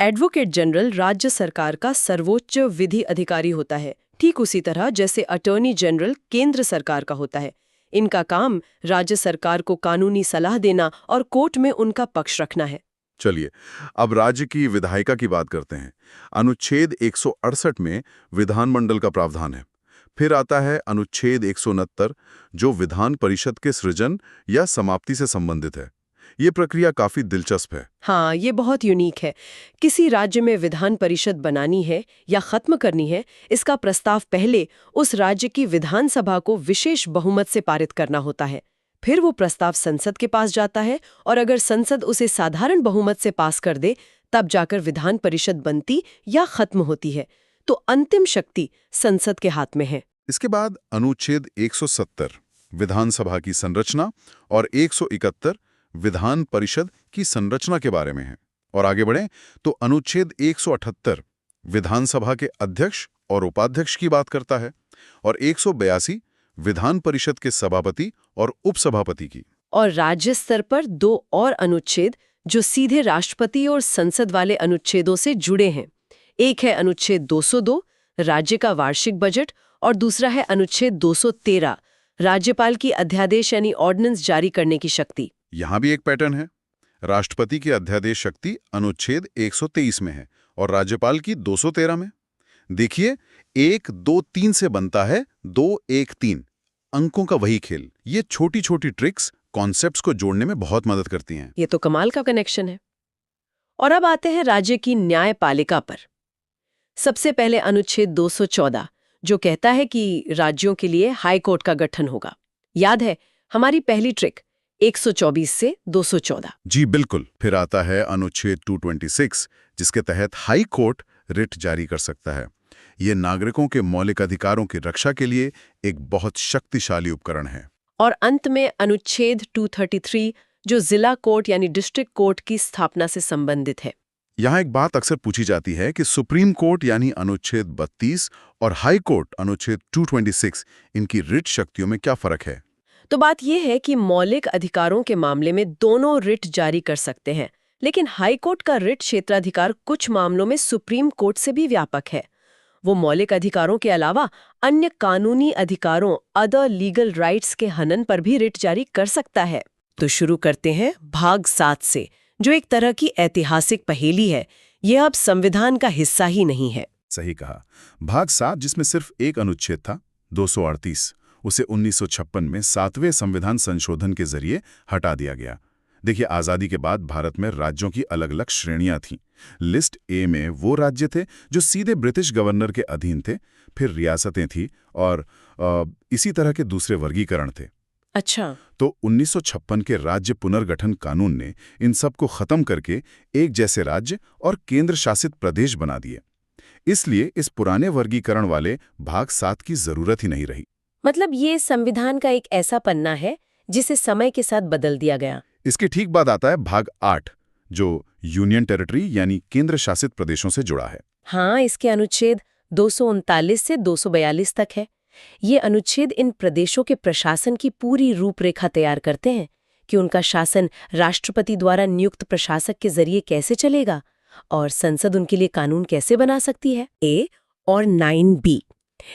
एडवोकेट जनरल राज्य सरकार का सर्वोच्च विधि अधिकारी होता है, ठीक उसी तरह जैसे अटॉर्नी जनरल केंद्र सरकार का होता है। इनका काम राज्य सरकार को कानूनी सलाह देना और कोर्ट में उनका पक्ष रखना है। चलिए, अब राज्य की विधायिका की बात करते हैं। अनुच्छेद 168 में विधानमंडल का प्रावधान है। फिर आता है अनुच्छेद 169, जो विधान परिषद के सृजन या समाप्ति से संबंधित है। ये प्रक्रिया काफी दिलचस्प है। हाँ, ये बहुत यूनिक है। किसी राज्य में विधान परिषद बनानी है या खत्म करनी है, इसका प्रस्ताव पहले उस राज्य की विधानसभा को विशेष बहुमत से पारित करना होता है। फिर वो प्रस्ताव संसद के पास जाता है और अगर संसद उसे साधारण बहुमत से पास कर दे, तब जाकर विधान परिषद बनती या खत्म होती है। तो अंतिम शक्ति संसद के हाथ में है। इसके बाद अनुच्छेद 170 विधानसभा की संरचना और 171 विधान परिषद की संरचना के बारे में है। और आगे बढ़ें तो अनुच्छेद 178 विधानसभा के अध्यक्ष और उपाध्यक्ष की बात करता है और 182 विधान परिषद के सभापति और उपसभापति की। और राज्य स्तर पर 2 और अनुच्छेद जो सीधे राष्ट्रपति और संसद वाले अनुच्छेदों से जुड़े हैं। एक है अनुच्छेद 202 राज्य का वार्षिक बजट और दूसरा है अनुच्छेद 213 राज्यपाल की अध्यादेश यानी ऑर्डिनेंस जारी करने की शक्ति। यहां भी एक पैटर्न है। राष्ट्रपति की अध्यादेश शक्ति अनुच्छेद 123 में है और राज्यपाल की 213 में। देखिए, 1, 2, 3 से बनता है 2, 1, 3। अंकों का वही खेल। ये छोटी छोटी ट्रिक्स कॉन्सेप्ट्स को जोड़ने में बहुत मदद करती हैं। ये तो कमाल का कनेक्शन है। और अब आते हैं राज्य की न्यायपालिका पर। सबसे पहले अनुच्छेद 214 जो कहता है कि राज्यों के लिए हाई कोर्ट का गठन होगा। याद है हमारी पहली ट्रिक 124 से 214। जी बिल्कुल। फिर आता है अनुच्छेद 226 जिसके तहत हाई कोर्ट रिट जारी कर सकता है। ये नागरिकों के मौलिक अधिकारों की रक्षा के लिए एक बहुत शक्तिशाली उपकरण है। और अंत में अनुच्छेद 233 जो जिला कोर्ट यानी डिस्ट्रिक्ट कोर्ट की स्थापना से संबंधित है। यहाँ एक बात अक्सर पूछी जाती है कि सुप्रीम कोर्ट यानी अनुच्छेद 32 और हाई कोर्ट अनुच्छेद 226 इनकी रिट शक्तियों में क्या फर्क है? तो बात यह है कि मौलिक अधिकारों के मामले में दोनों रिट जारी कर सकते हैं, लेकिन हाई कोर्ट का रिट क्षेत्राधिकार कुछ मामलों में सुप्रीम कोर्ट से भी व्यापक है। वो मौलिक अधिकारों के अलावा अन्य कानूनी अधिकारों अदर लीगल राइट्स के हनन पर भी रिट जारी कर सकता है। तो शुरू करते हैं भाग 7 से, जो एक तरह की ऐतिहासिक पहेली है। यह अब संविधान का हिस्सा ही नहीं है। सही कहा। भाग 7 जिसमें सिर्फ एक अनुच्छेद था 238, उसे 1956 में 7वें संविधान संशोधन के जरिए हटा दिया गया। देखिए, आज़ादी के बाद भारत में राज्यों की अलग अलग श्रेणियां थीं। लिस्ट ए में वो राज्य थे जो सीधे ब्रिटिश गवर्नर के अधीन थे, फिर रियासतें थीं और इसी तरह के दूसरे वर्गीकरण थे। अच्छा। तो 1956 के राज्य पुनर्गठन कानून ने इन सब को खत्म करके एक जैसे राज्य और केंद्र शासित प्रदेश बना दिए। इसलिए इस पुराने वर्गीकरण वाले भाग 7 की जरूरत ही नहीं रही। मतलब ये संविधान का एक ऐसा पन्ना है जिसे समय के साथ बदल दिया गया। इसके ठीक बाद आता है भाग 8 जो यूनियन टेरिटरी यानी केंद्र शासित प्रदेशों से जुड़ा है। हाँ, इसके अनुच्छेद 239 से 242 तक है। ये अनुच्छेद इन प्रदेशों के प्रशासन की पूरी रूपरेखा तैयार करते हैं कि उनका शासन राष्ट्रपति द्वारा नियुक्त प्रशासक के जरिए कैसे चलेगा और संसद उनके लिए कानून कैसे बना सकती है। ए और 9B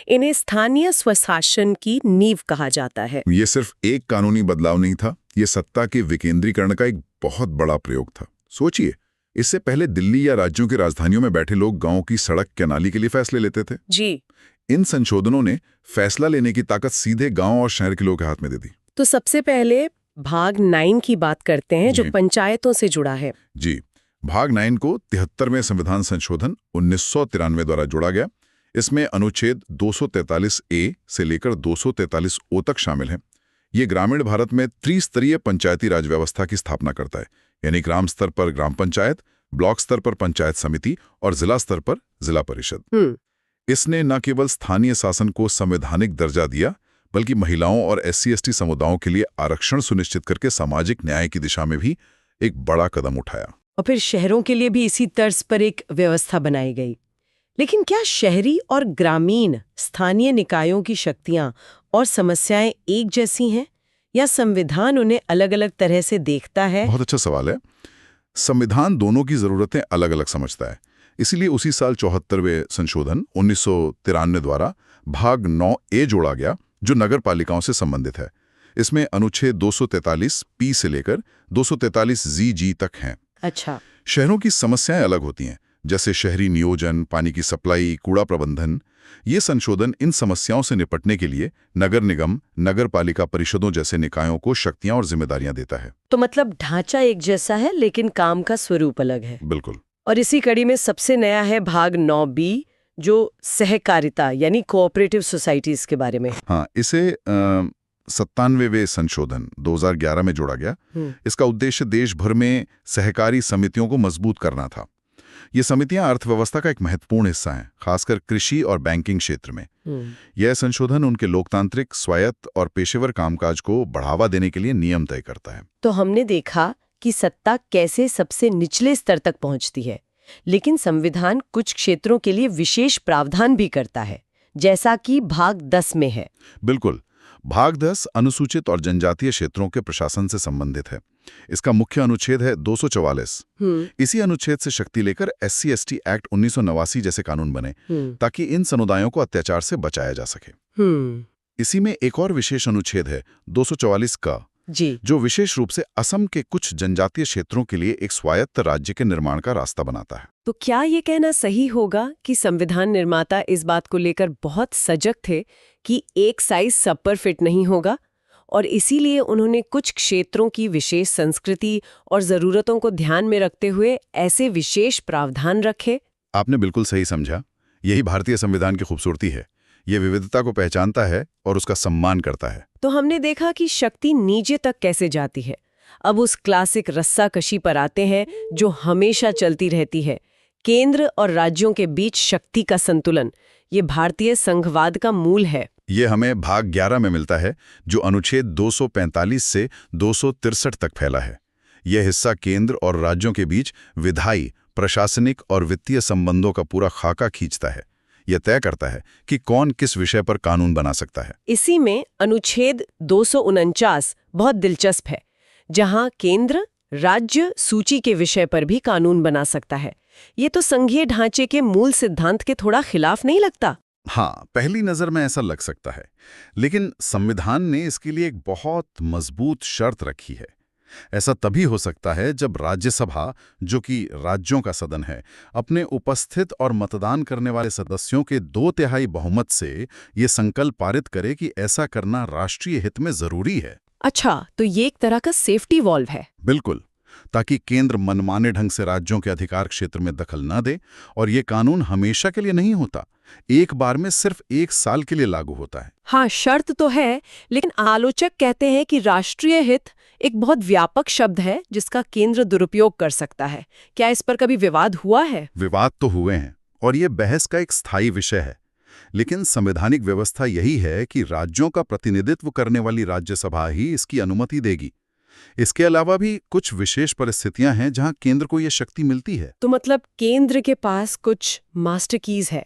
इन्हें स्थानीय स्वशासन की नींव कहा जाता है। ये सिर्फ एक कानूनी बदलाव नहीं था, ये सत्ता के विकेंद्रीकरण का एक बहुत बड़ा प्रयोग था। सोचिए, इससे पहले दिल्ली या राज्यों की राजधानियों में बैठे लोग गांव की सड़क या नाली के लिए फैसले लेते थे। जी। इन संशोधनों ने फैसला लेने की ताकत सीधे गांव और शहर के लोगों के हाथ में दे दी। तो सबसे पहले भाग 9 की बात करते हैं जो पंचायतों से जुड़ा है। जी, भाग 9 को 73वें संविधान संशोधन 1993 द्वारा जोड़ा गया। इसमें अनुच्छेद 243A से लेकर 243O तक शामिल है। ये ग्रामीण भारत में त्रिस्तरीय पंचायती राज व्यवस्था की स्थापना करता है, यानी ग्राम स्तर पर ग्राम पंचायत, ब्लॉक स्तर पर पंचायत समिति और जिला स्तर पर जिला परिषद। इसने न केवल स्थानीय शासन को संवैधानिक दर्जा दिया, बल्कि महिलाओं और SC/ST समुदायों के लिए आरक्षण सुनिश्चित करके सामाजिक न्याय की दिशा में भी एक बड़ा कदम उठाया। और फिर शहरों के लिए भी इसी तर्ज पर एक व्यवस्था बनाई गई। लेकिन क्या शहरी और ग्रामीण स्थानीय निकायों की शक्तियां और समस्याएं एक जैसी हैं, या संविधान उन्हें अलग-अलग तरह से देखता है? बहुत अच्छा सवाल है। संविधान दोनों की जरूरतें अलग अलग समझता है। इसीलिए उसी साल 74वें संशोधन 1993 द्वारा भाग 9A जोड़ा गया, जो नगर पालिकाओं से संबंधित है। इसमें अनुच्छेद 243P से लेकर 243ZG तक हैं। अच्छा। शहरों की समस्याएं अलग होती हैं, जैसे शहरी नियोजन, पानी की सप्लाई, कूड़ा प्रबंधन। ये संशोधन इन समस्याओं से निपटने के लिए नगर निगम, नगर पालिका परिषदों जैसे निकायों को शक्तियां और जिम्मेदारियां देता है। तो मतलब ढांचा एक जैसा है, लेकिन काम का स्वरूप अलग है। बिल्कुल। और इसी कड़ी में सबसे नया है भाग 9B, जो सहकारिता यानी कोऑपरेटिव सोसाइटीज के बारे में। हाँ, इसे 97वें संशोधन 2011 में जोड़ा गया। इसका उद्देश्य देश भर में सहकारी समितियों को मजबूत करना था। ये समितियां अर्थव्यवस्था का एक महत्वपूर्ण हिस्सा हैं, खासकर कृषि और बैंकिंग क्षेत्र में। यह संशोधन उनके लोकतांत्रिक, स्वायत्त और पेशेवर कामकाज को बढ़ावा देने के लिए नियम तय करता है। तो हमने देखा कि सत्ता कैसे सबसे निचले स्तर तक पहुंचती है, लेकिन संविधान कुछ क्षेत्रों के लिए विशेष प्रावधान भी करता है, जैसा कि भाग 10 में है। बिल्कुल। भाग 10 अनुसूचित और जनजातीय क्षेत्रों के प्रशासन से संबंधित है। इसका मुख्य अनुच्छेद है 244। इसी अनुच्छेद से शक्ति लेकर SC/ST एक्ट 1989 जैसे कानून बने, ताकि इन समुदायों को अत्याचार से बचाया जा सके। इसी में एक और विशेष अनुच्छेद है 244 का, जो विशेष रूप से असम के कुछ जनजातीय क्षेत्रों के लिए एक स्वायत्त राज्य के निर्माण का रास्ता बनाता है। तो क्या ये कहना सही होगा कि संविधान निर्माता इस बात को लेकर बहुत सजग थे कि एक साइज सब पर फिट नहीं होगा, और इसीलिए उन्होंने कुछ क्षेत्रों की विशेष संस्कृति और जरूरतों को ध्यान में रखते हुए ऐसे विशेष प्रावधान रखे? आपने बिल्कुल सही समझा। यही भारतीय संविधान की खूबसूरती है। ये विविधता को पहचानता है और उसका सम्मान करता है। तो हमने देखा कि शक्ति नीचे तक कैसे जाती है। अब उस क्लासिक रस्साकशी पर आते हैं जो हमेशा चलती रहती है, केंद्र और राज्यों के बीच शक्ति का संतुलन। ये भारतीय संघवाद का मूल है। ये हमें भाग 11 में मिलता है, जो अनुच्छेद 245 से 263 तक फैला है। यह हिस्सा केंद्र और राज्यों के बीच विधायी, प्रशासनिक और वित्तीय संबंधों का पूरा खाका खींचता है। यह तय करता है कि कौन किस विषय पर कानून बना सकता है। इसी में अनुच्छेद 249 बहुत दिलचस्प है, जहां केंद्र राज्य सूची के विषय पर भी कानून बना सकता है। ये तो संघीय ढांचे के मूल सिद्धांत के थोड़ा खिलाफ नहीं लगता? हाँ, पहली नजर में ऐसा लग सकता है, लेकिन संविधान ने इसके लिए एक बहुत मजबूत शर्त रखी है। ऐसा तभी हो सकता है जब राज्यसभा, जो कि राज्यों का सदन है, अपने उपस्थित और मतदान करने वाले सदस्यों के 2/3 बहुमत से ये संकल्प पारित करे कि ऐसा करना राष्ट्रीय हित में जरूरी है। अच्छा, तो ये एक तरह का सेफ्टी वॉल्व है। बिल्कुल, ताकि केंद्र मनमाने ढंग से राज्यों के अधिकार क्षेत्र में दखल न दे। और ये कानून हमेशा के लिए नहीं होता, एक बार में सिर्फ 1 साल के लिए लागू होता है। हाँ, शर्त तो है, लेकिन आलोचक कहते हैं कि राष्ट्रीय हित एक बहुत व्यापक शब्द है जिसका केंद्र दुरुपयोग कर सकता है। क्या इस पर कभी विवाद हुआ है? विवाद तो हुए हैं, और ये बहस का एक स्थायी विषय है। लेकिन संवैधानिक व्यवस्था यही है कि राज्यों का प्रतिनिधित्व करने वाली राज्यसभा ही इसकी अनुमति देगी। इसके अलावा भी कुछ विशेष परिस्थितियां हैं जहां केंद्र को यह शक्ति मिलती है। तो मतलब केंद्र के पास कुछ मास्टर कीज है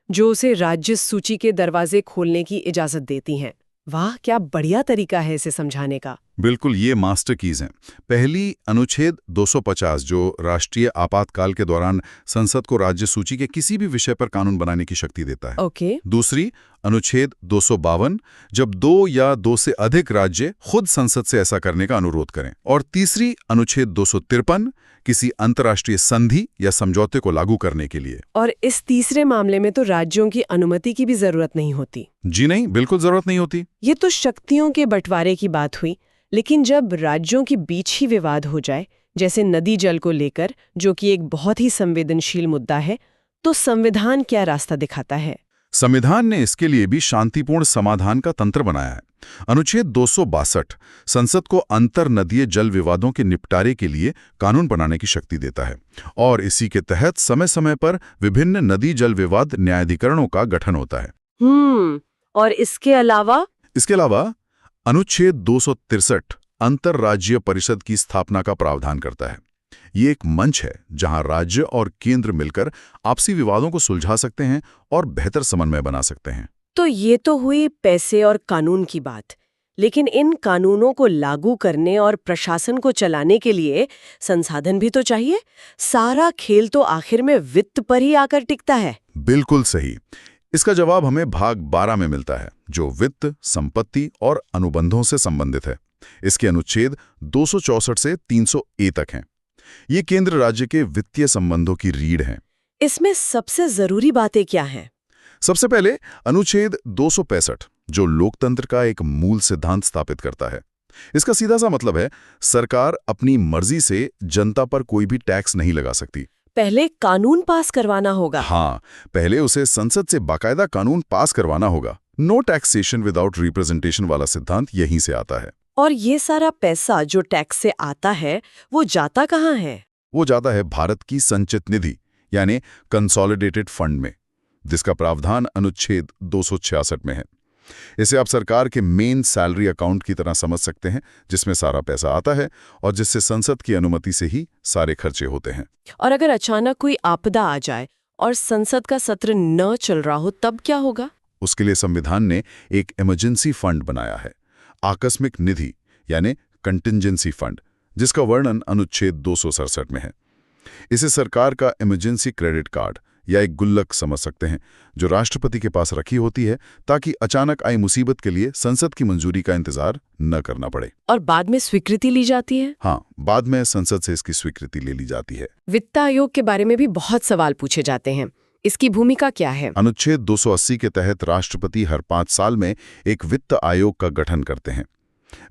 जो उसे राज्य सूची के दरवाजे खोलने की इजाजत देती हैं। वाह, क्या बढ़िया तरीका है इसे समझाने का। बिल्कुल, ये मास्टर कीज हैं। पहली अनुच्छेद 250, जो राष्ट्रीय आपातकाल के दौरान संसद को राज्य सूची के किसी भी विषय पर कानून बनाने की शक्ति देता है। ओके। दूसरी अनुच्छेद 252, जब 2 या 2 से अधिक राज्य खुद संसद से ऐसा करने का अनुरोध करें। और तीसरी अनुच्छेद 253, किसी अंतर्राष्ट्रीय संधि या समझौते को लागू करने के लिए। और इस तीसरे मामले में तो राज्यों की अनुमति की भी जरूरत नहीं होती। जी नहीं, बिल्कुल जरूरत नहीं होती। ये तो शक्तियों के बंटवारे की बात हुई, लेकिन जब राज्यों के बीच ही विवाद हो जाए, जैसे नदी जल को लेकर, जो कि एक बहुत ही संवेदनशील मुद्दा है, तो संविधान क्या रास्ता दिखाता है? संविधान ने इसके लिए भी शांतिपूर्ण समाधान का तंत्र बनाया है। अनुच्छेद 262 संसद को अंतर नदीय जल विवादों के निपटारे के लिए कानून बनाने की शक्ति देता है, और इसी के तहत समय समय पर विभिन्न नदी जल विवाद न्यायाधिकरणों का गठन होता है। और इसके अलावा इसके अलावा अनुच्छेद 263 अंतर्राज्यीय परिषद की स्थापना का प्रावधान करता है। ये एक मंच है जहां राज्य और केंद्र मिलकर आपसी विवादों को सुलझा सकते हैं और बेहतर समन्वय बना सकते हैं। तो ये तो हुई पैसे और कानून की बात, लेकिन इन कानूनों को लागू करने और प्रशासन को चलाने के लिए संसाधन भी तो चाहिए। सारा खेल तो आखिर में वित्त पर ही आकर टिकता है। बिल्कुल सही। इसका जवाब हमें भाग 12 में मिलता है, जो वित्त, संपत्ति और अनुबंधों से संबंधित है। इसके अनुच्छेद 264 से 300 तक हैं। ये केंद्र राज्य के वित्तीय संबंधों की रीढ़ हैं। इसमें सबसे जरूरी बातें क्या हैं? सबसे पहले अनुच्छेद 265, जो लोकतंत्र का एक मूल सिद्धांत स्थापित करता है। इसका सीधा सा मतलब है, सरकार अपनी मर्जी से जनता पर कोई भी टैक्स नहीं लगा सकती। पहले कानून पास करवाना होगा। हाँ, पहले उसे संसद से बाकायदा कानून पास करवाना होगा। नो टैक्सेशन विदाउट रिप्रेजेंटेशन वाला सिद्धांत यहीं से आता है। और ये सारा पैसा जो टैक्स से आता है, वो जाता कहाँ है? वो जाता है भारत की संचित निधि, यानी कंसोलिडेटेड फंड में, जिसका प्रावधान अनुच्छेद 266 में है। इसे आप सरकार के मेन सैलरी अकाउंट की तरह समझ सकते हैं, जिसमें सारा पैसा आता है और जिससे संसद की अनुमति से ही सारे खर्चे होते हैं। और अगर अचानक कोई आपदा आ जाए और संसद का सत्र न चल रहा हो, तब क्या होगा? उसके लिए संविधान ने एक इमरजेंसी फंड बनाया है, आकस्मिक निधि यानी कंटिंजेंसी फंड, जिसका वर्णन अनुच्छेद 267 में है। इसे सरकार का इमरजेंसी क्रेडिट कार्ड या एक गुल्लक समझ सकते हैं, जो राष्ट्रपति के पास रखी होती है ताकि अचानक आई मुसीबत के लिए संसद की मंजूरी का इंतजार न करना पड़े। और बाद में स्वीकृति ली जाती है? हाँ, बाद में संसद से इसकी स्वीकृति ले ली जाती है। वित्त आयोग के बारे में भी बहुत सवाल पूछे जाते हैं। इसकी भूमिका क्या है? अनुच्छेद 280 के तहत राष्ट्रपति हर 5 साल में एक वित्त आयोग का गठन करते हैं।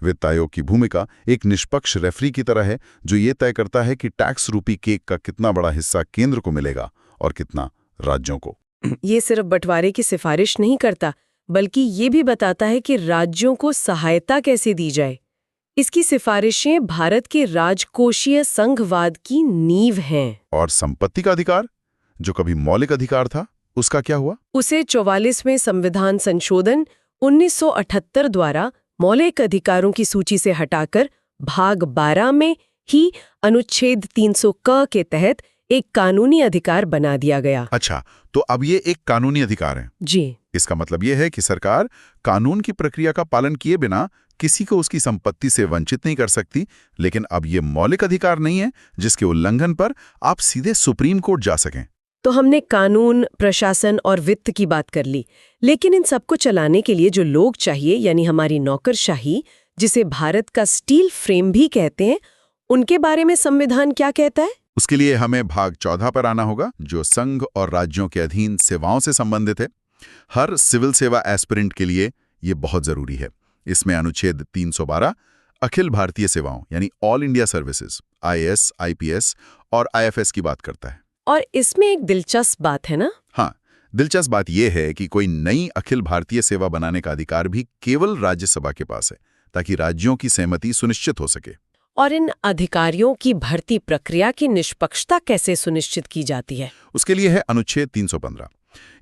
वित्त आयोग की भूमिका एक निष्पक्ष रेफरी की तरह है, जो ये तय करता है कि टैक्स रूपी केक का कितना बड़ा हिस्सा केंद्र को मिलेगा और कितना राज्यों को। ये सिर्फ बंटवारे की सिफारिश नहीं करता, बल्कि ये भी बताता है कि राज्यों को सहायता कैसे दी जाए। इसकी सिफारिशें भारत के राजकोषीय संघवाद की नींव हैं। और संपत्ति का अधिकार, जो कभी मौलिक अधिकार था, उसका क्या हुआ? उसे 44वें संविधान संशोधन 1978 द्वारा मौलिक अधिकारों की सूची से हटाकर भाग 12 में ही अनुच्छेद 300 क के तहत एक कानूनी अधिकार बना दिया गया। अच्छा, तो अब ये एक कानूनी अधिकार है। जी। इसका मतलब ये है कि सरकार कानून की प्रक्रिया का पालन किए बिना किसी को उसकी संपत्ति से वंचित नहीं कर सकती, लेकिन अब ये मौलिक अधिकार नहीं है जिसके उल्लंघन पर आप सीधे सुप्रीम कोर्ट जा सकें। तो हमने कानून, प्रशासन और वित्त की बात कर ली, लेकिन इन सबको चलाने के लिए जो लोग चाहिए, यानी हमारी नौकरशाही, जिसे भारत का स्टील फ्रेम भी कहते हैं, उनके बारे में संविधान क्या कहता है? उसके लिए हमें भाग 14 पर आना होगा, जो संघ और राज्यों के अधीन सेवाओं से संबंधित है। हर सिविल सेवा एस्पिरेंट के लिए ये बहुत जरूरी है। इसमें अनुच्छेद 312 अखिल भारतीय सेवाओं यानी all India services, IAS, IPS और IFS की बात करता है। और इसमें एक दिलचस्प बात है ना? हाँ, दिलचस्प बात यह है कि कोई नई अखिल भारतीय सेवा बनाने का अधिकार भी केवल राज्यसभा के पास है, ताकि राज्यों की सहमति सुनिश्चित हो सके। और इन अधिकारियों की भर्ती प्रक्रिया की निष्पक्षता कैसे सुनिश्चित की जाती है? उसके लिए है अनुच्छेद 315।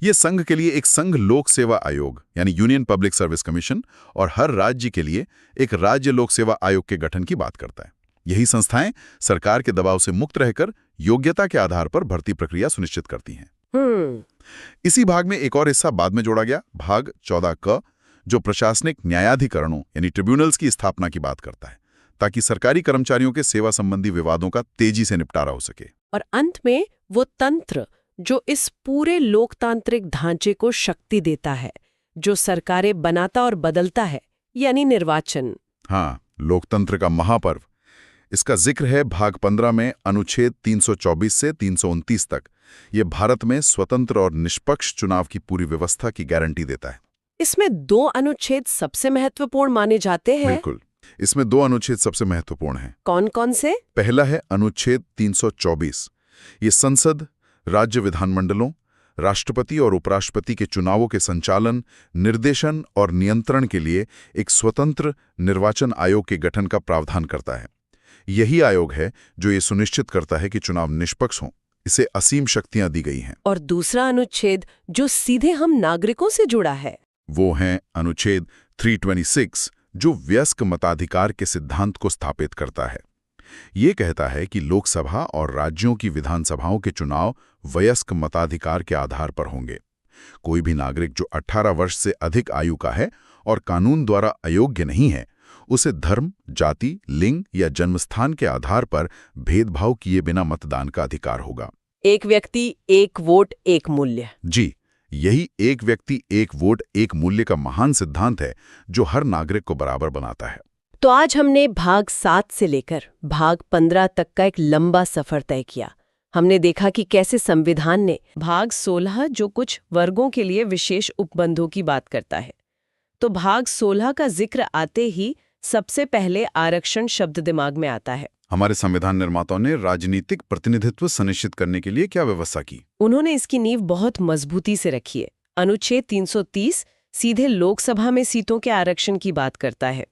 ये संघ के लिए एक संघ लोक सेवा आयोग यानी यूनियन पब्लिक सर्विस कमीशन और हर राज्य के लिए एक राज्य लोक सेवा आयोग के गठन की बात करता है। यही संस्थाएं सरकार के दबाव से मुक्त रहकर योग्यता के आधार पर भर्ती प्रक्रिया सुनिश्चित करती हैं। इसी भाग में एक और हिस्सा बाद में जोड़ा गया, भाग 14 क, जो प्रशासनिक न्यायाधिकरणों यानी ट्रिब्यूनल्स की स्थापना की बात करता है, ताकि सरकारी कर्मचारियों के सेवा संबंधी विवादों का तेजी से निपटारा हो सके। और अंत में वो तंत्र जो इस पूरे लोकतांत्रिक ढांचे को शक्ति देता है, जो सरकारें बनाता और बदलता है, यानी निर्वाचन। हाँ, लोकतंत्र का महापर्व। इसका जिक्र है भाग 15 में अनुच्छेद 324 से 329 तक। ये भारत में स्वतंत्र और निष्पक्ष चुनाव की पूरी व्यवस्था की गारंटी देता है। इसमें 2 अनुच्छेद सबसे महत्वपूर्ण माने जाते हैं। बिल्कुल, इसमें 2 अनुच्छेद सबसे महत्वपूर्ण हैं। कौन कौन से? पहला है अनुच्छेद 324। ये संसद, राज्य विधानमंडलों, राष्ट्रपति और उपराष्ट्रपति के चुनावों के संचालन, निर्देशन और नियंत्रण के लिए एक स्वतंत्र निर्वाचन आयोग के गठन का प्रावधान करता है। यही आयोग है जो ये सुनिश्चित करता है कि चुनाव निष्पक्ष हों। इसे असीम शक्तियां दी गई हैं। और दूसरा अनुच्छेद जो सीधे हम नागरिकों से जुड़ा है, वो है अनुच्छेद 326 जो वयस्क मताधिकार के सिद्धांत को स्थापित करता है। ये कहता है कि लोकसभा और राज्यों की विधानसभाओं के चुनाव वयस्क मताधिकार के आधार पर होंगे। कोई भी नागरिक जो 18 वर्ष से अधिक आयु का है और कानून द्वारा अयोग्य नहीं है, उसे धर्म, जाति, लिंग या जन्मस्थान के आधार पर भेदभाव किए बिना मतदान का अधिकार होगा। एक व्यक्ति, एक वोट, एक मूल्य। जी, यही एक व्यक्ति, एक वोट, एक मूल्य का महान सिद्धांत है जो हर नागरिक को बराबर बनाता है। तो आज हमने भाग 7 से लेकर भाग 15 तक का एक लंबा सफर तय किया। हमने देखा कि कैसे संविधान ने भाग 16 जो कुछ वर्गों के लिए विशेष उपबंधों की बात करता है, तो भाग 16 का जिक्र आते ही सबसे पहले आरक्षण शब्द दिमाग में आता है। हमारे संविधान निर्माताओं ने राजनीतिक प्रतिनिधित्व सुनिश्चित करने के लिए क्या व्यवस्था की? उन्होंने इसकी नींव बहुत मजबूती से रखी है। अनुच्छेद 330 सीधे लोकसभा में सीटों के आरक्षण की बात करता है।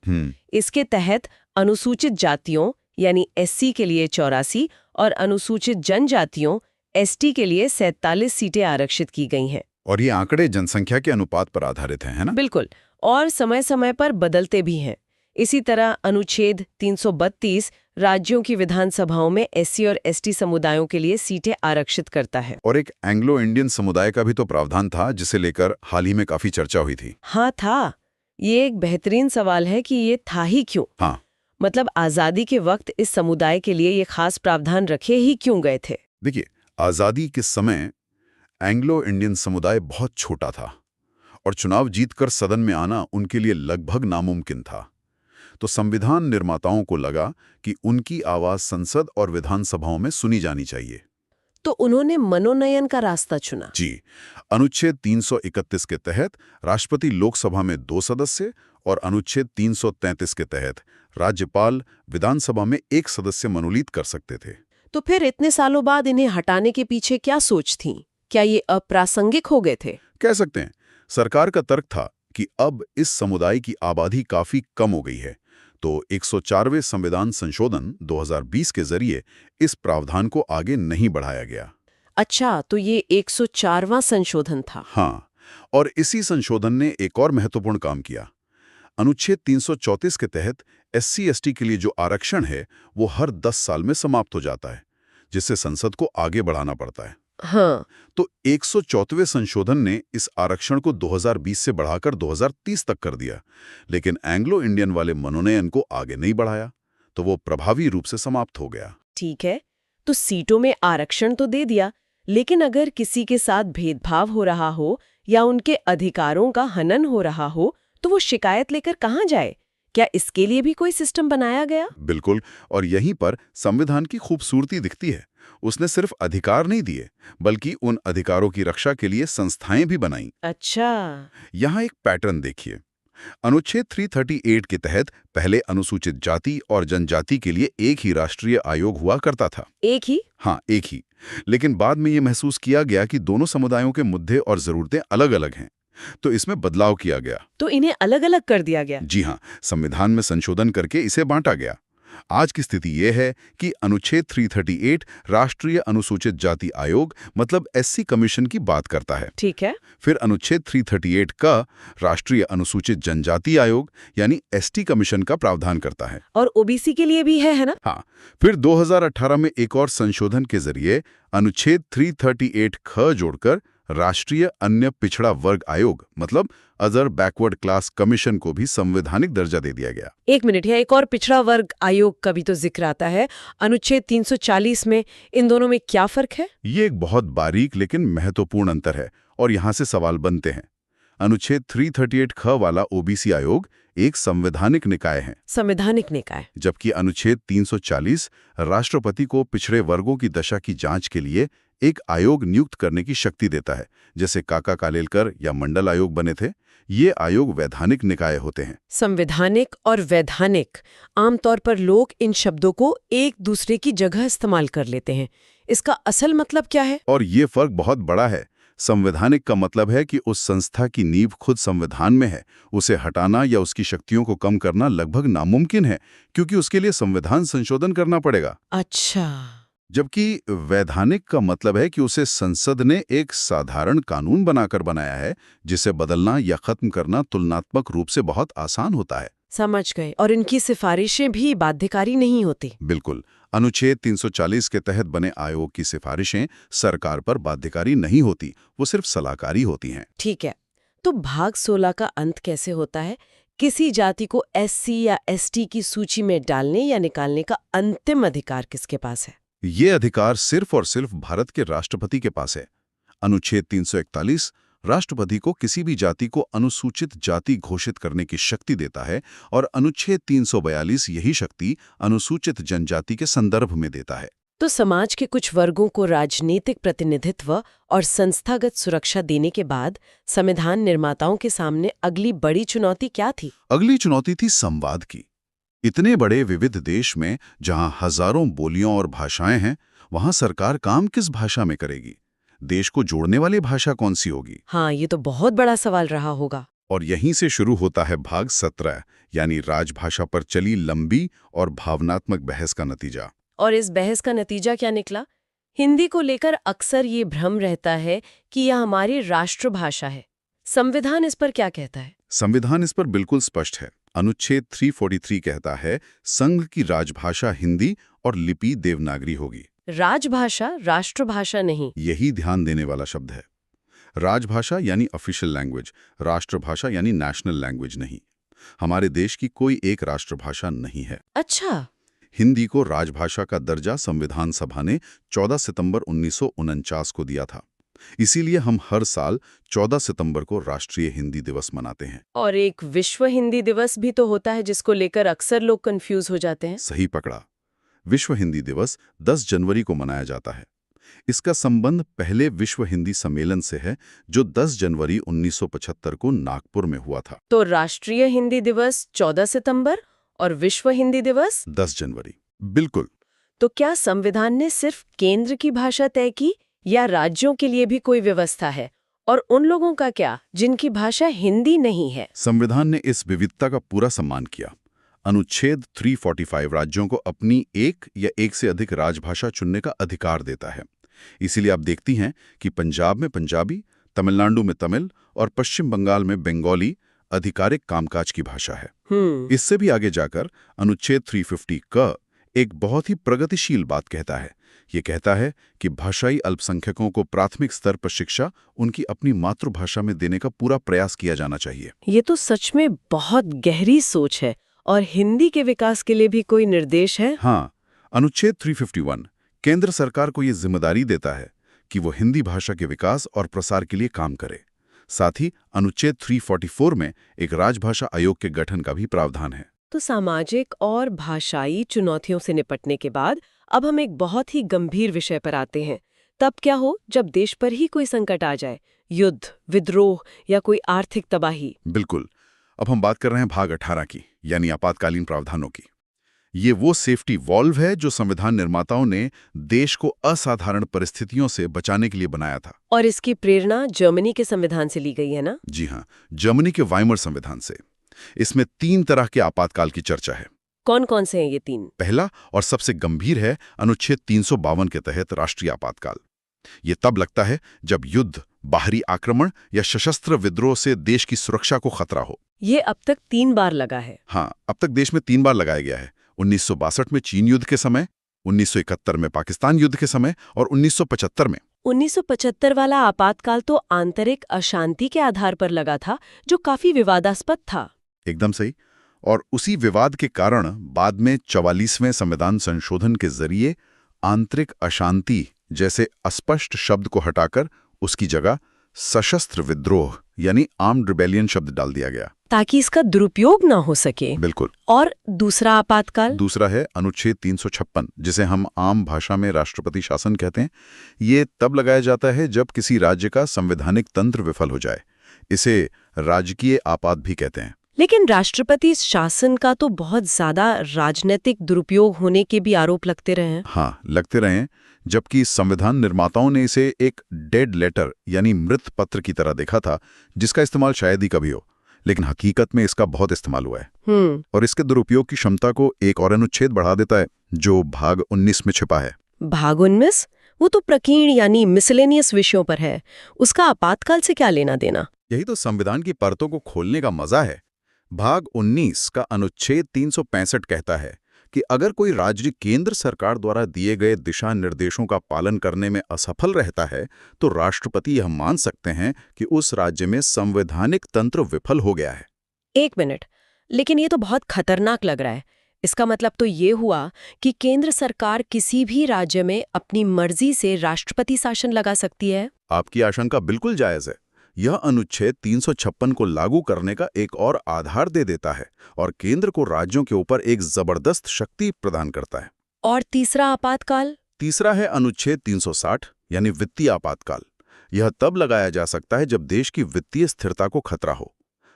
इसके तहत अनुसूचित जातियों यानी एससी के लिए 84 और अनुसूचित जनजातियों एसटी के लिए 47 सीटें आरक्षित की गई हैं। और ये आंकड़े जनसंख्या के अनुपात पर आधारित हैं, है ना? बिल्कुल, और समय समय पर बदलते भी हैं। इसी तरह अनुच्छेद 332 राज्यों की विधानसभाओं में एससी और एसटी समुदायों के लिए सीटें आरक्षित करता है। और एक एंग्लो इंडियन समुदाय का भी तो प्रावधान था, जिसे लेकर हाल ही में काफी चर्चा हुई थी। हाँ था। ये एक बेहतरीन सवाल है कि ये था ही क्यों। हाँ, मतलब आजादी के वक्त इस समुदाय के लिए ये खास प्रावधान रखे ही क्यों गए थे? देखिए, आजादी के समय एंग्लो इंडियन समुदाय बहुत छोटा था और चुनाव जीतकर सदन में आना उनके लिए लगभग नामुमकिन था। तो संविधान निर्माताओं को लगा कि उनकी आवाज संसद और विधानसभाओं में सुनी जानी चाहिए। तो उन्होंने मनोनयन का रास्ता चुना। जी, अनुच्छेद 331 के तहत राष्ट्रपति लोकसभा में 2 सदस्य और अनुच्छेद 333 के तहत राज्यपाल विधानसभा में 1 सदस्य मनोनीत कर सकते थे। तो फिर इतने सालों बाद इन्हें हटाने के पीछे क्या सोच थी? क्या ये अप्रासंगिक हो गए थे? कह सकते हैं। सरकार का तर्क था कि अब इस समुदाय की आबादी काफी कम हो गई है, तो 104वें संविधान संशोधन 2020 के जरिए इस प्रावधान को आगे नहीं बढ़ाया गया। अच्छा, तो ये 104वां संशोधन था। हाँ, और इसी संशोधन ने एक और महत्वपूर्ण काम किया। अनुच्छेद 334 के तहत SC/ST के लिए जो आरक्षण है वो हर 10 साल में समाप्त हो जाता है, जिससे संसद को आगे बढ़ाना पड़ता है। हाँ, तो 104वें संशोधन ने इस आरक्षण को 2020 से बढ़ाकर 2030 तक कर दिया, लेकिन एंग्लो इंडियन वाले मनोनयन को आगे नहीं बढ़ाया, तो वो प्रभावी रूप से समाप्त हो गया। ठीक है, तो सीटों में आरक्षण तो दे दिया, लेकिन अगर किसी के साथ भेदभाव हो रहा हो या उनके अधिकारों का हनन हो रहा हो, तो वो शिकायत लेकर कहाँ जाए? क्या इसके लिए भी कोई सिस्टम बनाया गया? बिल्कुल, और यहीं पर संविधान की खूबसूरती दिखती है। उसने सिर्फ अधिकार नहीं दिए, बल्कि उन अधिकारों की रक्षा के लिए संस्थाएं भी बनाईं। अच्छा, यहाँ एक पैटर्न देखिए। अनुच्छेद 338 के तहत पहले अनुसूचित जाति और जनजाति के लिए एक ही राष्ट्रीय आयोग हुआ करता था। एक ही? हाँ, एक ही। लेकिन बाद में ये महसूस किया गया कि दोनों समुदायों के मुद्दे और जरूरतें अलग-अलग हैं, तो इसमें बदलाव किया गया। तो इन्हें अलग-अलग कर दिया गया? जी हाँ, संविधान में संशोधन करके इसे बांटा गया। आज की स्थिति यह है कि अनुच्छेद 338 राष्ट्रीय अनुसूचित जाति आयोग मतलब SC कमीशन की बात करता है। ठीक है। फिर अनुच्छेद 338 का राष्ट्रीय अनुसूचित जनजाति आयोग यानी ST कमीशन का प्रावधान करता है। और OBC के लिए भी है ना? हाँ, फिर 2018 में एक और संशोधन के जरिए अनुच्छेद 338 ख जोड़कर राष्ट्रीय अन्य पिछड़ा वर्ग आयोग मतलब अदर बैकवर्ड क्लास कमीशन को भी संवैधानिक दर्जा दे दिया गया। एक मिनट, यहाँ एक और पिछड़ा वर्ग आयोग का भी तो जिक्र आता है अनुच्छेद 340 में। इन दोनों में क्या फर्क है? ये एक बहुत बारीक लेकिन महत्वपूर्ण अंतर है और यहाँ से सवाल बनते हैं। अनुच्छेद 338 ख वाला OBC आयोग एक संवैधानिक निकाय है। संवैधानिक निकाय। जबकि अनुच्छेद 340 राष्ट्रपति को पिछड़े वर्गों की दशा की जांच के लिए एक आयोग नियुक्त करने की शक्ति देता है, जैसे काका कालेलकर या मंडल आयोग बने थे। ये आयोग वैधानिक निकाय होते हैं। संवैधानिक और वैधानिक, आमतौर पर लोग इन शब्दों को एक दूसरे की जगह इस्तेमाल कर लेते हैं। इसका असल मतलब क्या है? और ये फर्क बहुत बड़ा है। संवैधानिक का मतलब है कि उस संस्था की नींव खुद संविधान में है। उसे हटाना या उसकी शक्तियों को कम करना लगभग नामुमकिन है, क्योंकि उसके लिए संविधान संशोधन करना पड़ेगा। अच्छा, जबकि वैधानिक का मतलब है कि उसे संसद ने एक साधारण कानून बनाकर बनाया है जिसे बदलना या खत्म करना तुलनात्मक रूप से बहुत आसान होता है। समझ गए। और इनकी सिफारिशें भी बाध्यकारी नहीं होती। बिल्कुल। अनुच्छेद 340 के तहत बने आयोग की सिफारिशें सरकार पर बाध्यकारी नहीं होती, वो सिर्फ सलाहकारी होती हैं। ठीक है। तो भाग 16 का अंत कैसे होता है? किसी जाति को SC या ST की सूची में डालने या निकालने का अंतिम अधिकार किसके पास है? ये अधिकार सिर्फ और सिर्फ भारत के राष्ट्रपति के पास है। अनुच्छेद 341 राष्ट्रपति को किसी भी जाति को अनुसूचित जाति घोषित करने की शक्ति देता है और अनुच्छेद 342 यही शक्ति अनुसूचित जनजाति के संदर्भ में देता है। तो समाज के कुछ वर्गों को राजनीतिक प्रतिनिधित्व और संस्थागत सुरक्षा देने के बाद संविधान निर्माताओं के सामने अगली बड़ी चुनौती क्या थी? अगली चुनौती थी संवाद की। इतने बड़े विविध देश में जहां हजारों बोलियां और भाषाएं हैं, वहां सरकार काम किस भाषा में करेगी? देश को जोड़ने वाली भाषा कौन सी होगी? हाँ, ये तो बहुत बड़ा सवाल रहा होगा। और यहीं से शुरू होता है भाग 17, यानी राजभाषा पर चली लंबी और भावनात्मक बहस का नतीजा। और इस बहस का नतीजा क्या निकला? हिंदी को लेकर अक्सर ये भ्रम रहता है कि यह हमारी राष्ट्रभाषा है। संविधान इस पर क्या कहता है? संविधान इस पर बिल्कुल स्पष्ट है। अनुच्छेद 343 कहता है संघ की राजभाषा हिंदी और लिपि देवनागरी होगी। राजभाषा, राष्ट्रभाषा नहीं। यही ध्यान देने वाला शब्द है। राजभाषा यानी ऑफिशियल लैंग्वेज, राष्ट्रभाषा यानी नेशनल लैंग्वेज नहीं। हमारे देश की कोई एक राष्ट्रभाषा नहीं है। अच्छा। हिंदी को राजभाषा का दर्जा संविधान सभा ने 14 सितंबर 1949 को दिया था। इसीलिए हम हर साल 14 सितंबर को राष्ट्रीय हिंदी दिवस मनाते हैं। और एक विश्व हिंदी दिवस भी तो होता है जिसको लेकर अक्सर लोग कंफ्यूज हो जाते हैं। सही पकड़ा। विश्व हिंदी दिवस 10 जनवरी को मनाया जाता है। इसका संबंध पहले विश्व हिंदी सम्मेलन से है जो 10 जनवरी 1975 को नागपुर में हुआ था। तो राष्ट्रीय हिंदी दिवस 14 सितंबर और विश्व हिंदी दिवस 10 जनवरी। बिल्कुल। तो क्या संविधान ने सिर्फ केंद्र की भाषा तय की या राज्यों के लिए भी कोई व्यवस्था है? और उन लोगों का क्या जिनकी भाषा हिंदी नहीं है? संविधान ने इस विविधता का पूरा सम्मान किया। अनुच्छेद 345 राज्यों को अपनी एक या एक से अधिक राजभाषा चुनने का अधिकार देता है। इसीलिए आप देखती हैं कि पंजाब में पंजाबी, तमिलनाडु में तमिल और पश्चिम बंगाल में बंगाली आधिकारिक कामकाज की भाषा है। इससे भी आगे जाकर अनुच्छेद 350 क एक बहुत ही प्रगतिशील बात कहता है। ये कहता है कि भाषाई अल्पसंख्यकों को प्राथमिक स्तर पर शिक्षा उनकी अपनी मातृभाषा में देने का पूरा प्रयास किया जाना चाहिए। ये तो सच में बहुत गहरी सोच है। और हिंदी के विकास के लिए भी कोई निर्देश है? हाँ, अनुच्छेद 351 केंद्र सरकार को ये जिम्मेदारी देता है कि वो हिंदी भाषा के विकास और प्रसार के लिए काम करे। साथ ही अनुच्छेद 344 में एक राजभाषा आयोग के गठन का भी प्रावधान है। तो सामाजिक और भाषाई चुनौतियों से निपटने के बाद अब हम एक बहुत ही गंभीर विषय पर आते हैं। तब क्या हो जब देश पर ही कोई संकट आ जाए, युद्ध, विद्रोह या कोई आर्थिक तबाही? बिल्कुल। अब हम बात कर रहे हैं भाग 18 की, यानी आपातकालीन प्रावधानों की। ये वो सेफ्टी वॉल्व है जो संविधान निर्माताओं ने देश को असाधारण परिस्थितियों से बचाने के लिए बनाया था। और इसकी प्रेरणा जर्मनी के संविधान से ली गई है ना? जी हाँ, जर्मनी के वाइमर संविधान से। इसमें 3 तरह के आपातकाल की चर्चा है। कौन कौन से हैं ये 3? पहला और सबसे गंभीर है अनुच्छेद 352 के तहत राष्ट्रीय आपातकाल। ये तब लगता है जब युद्ध, बाहरी आक्रमण या सशस्त्र विद्रोह से देश की सुरक्षा को खतरा हो। ये अब तक 3 बार लगा है। हाँ, अब तक देश में 3 बार लगाया गया है। 1962 में चीन युद्ध के समय, 1971 में पाकिस्तान युद्ध के समय और 1975 में। 1975 वाला आपातकाल तो आंतरिक अशांति के आधार पर लगा था, जो काफी विवादास्पद था। एकदम सही। और उसी विवाद के कारण बाद में 44वें संविधान संशोधन के जरिए आंतरिक अशांति जैसे अस्पष्ट शब्द को हटाकर उसकी जगह सशस्त्र विद्रोह यानी आर्म्ड रिबेलियन शब्द डाल दिया गया, ताकि इसका दुरुपयोग ना हो सके। बिल्कुल। और दूसरा आपातकाल? दूसरा है अनुच्छेद 356, जिसे हम आम भाषा में राष्ट्रपति शासन कहते हैं। ये तब लगाया जाता है जब किसी राज्य का संवैधानिक तंत्र विफल हो जाए। इसे राजकीय आपात भी कहते हैं। लेकिन राष्ट्रपति शासन का तो बहुत ज्यादा राजनीतिक दुरुपयोग होने के भी आरोप लगते रहे हैं। हाँ, लगते रहे हैं, जबकि संविधान निर्माताओं ने इसे एक डेड लेटर यानी मृत पत्र की तरह देखा था, जिसका इस्तेमाल शायद ही कभी हो। लेकिन हकीकत में इसका बहुत इस्तेमाल हुआ है। और इसके दुरुपयोग की क्षमता को एक और अनुच्छेद बढ़ा देता है जो भाग 19 में छिपा है। भाग 19 वो तो प्रकीर्ण यानी मिसलेनियस विषयों पर है, उसका आपातकाल से क्या लेना देना? यही तो संविधान की परतों को खोलने का मजा है। भाग 19 का अनुच्छेद 365 कहता है कि अगर कोई राज्य केंद्र सरकार द्वारा दिए गए दिशा निर्देशों का पालन करने में असफल रहता है तो राष्ट्रपति यह मान सकते हैं कि उस राज्य में संवैधानिक तंत्र विफल हो गया है। 1 मिनट, लेकिन ये तो बहुत खतरनाक लग रहा है। इसका मतलब तो ये हुआ कि केंद्र सरकार किसी भी राज्य में अपनी मर्जी से राष्ट्रपति शासन लगा सकती है? आपकी आशंका बिल्कुल जायज है। यह अनुच्छेद 356 को लागू करने का एक और आधार दे देता है और केंद्र को राज्यों के ऊपर एक जबरदस्त शक्ति प्रदान करता है। और तीसरा आपातकाल? तीसरा है अनुच्छेद 360 यानी वित्तीय आपातकाल। यह तब लगाया जा सकता है जब देश की वित्तीय स्थिरता को खतरा हो।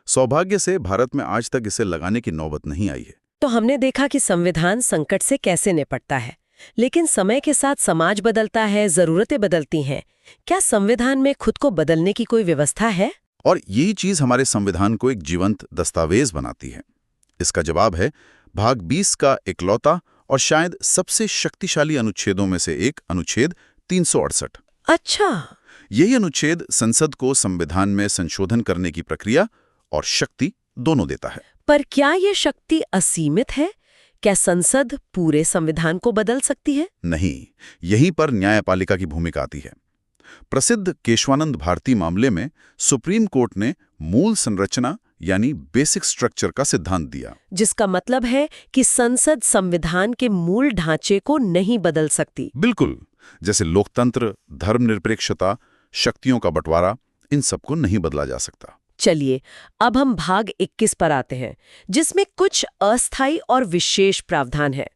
सौभाग्य से भारत में आज तक इसे लगाने की नौबत नहीं आई है। तो हमने देखा कि संविधान संकट से कैसे निपटता है, लेकिन समय के साथ समाज बदलता है, जरूरतें बदलती हैं। क्या संविधान में खुद को बदलने की कोई व्यवस्था है? और यही चीज हमारे संविधान को एक जीवंत दस्तावेज बनाती है। इसका जवाब है भाग 20 का इकलौता और शायद सबसे शक्तिशाली अनुच्छेदों में से एक अनुच्छेद 368। अच्छा, यही अनुच्छेद संसद को संविधान में संशोधन करने की प्रक्रिया और शक्ति दोनों देता है। पर क्या ये शक्ति असीमित है? क्या संसद पूरे संविधान को बदल सकती है? नहीं, यहीं पर न्यायपालिका की भूमिका आती है। प्रसिद्ध केशवानंद भारती मामले में सुप्रीम कोर्ट ने मूल संरचना यानी बेसिक स्ट्रक्चर का सिद्धांत दिया, जिसका मतलब है कि संसद संविधान के मूल ढांचे को नहीं बदल सकती। बिल्कुल, जैसे लोकतंत्र, धर्मनिरपेक्षता, शक्तियों का बंटवारा, इन सबको नहीं बदला जा सकता। चलिए, अब हम भाग 21 पर आते हैं, जिसमें कुछ अस्थायी और विशेष प्रावधान है।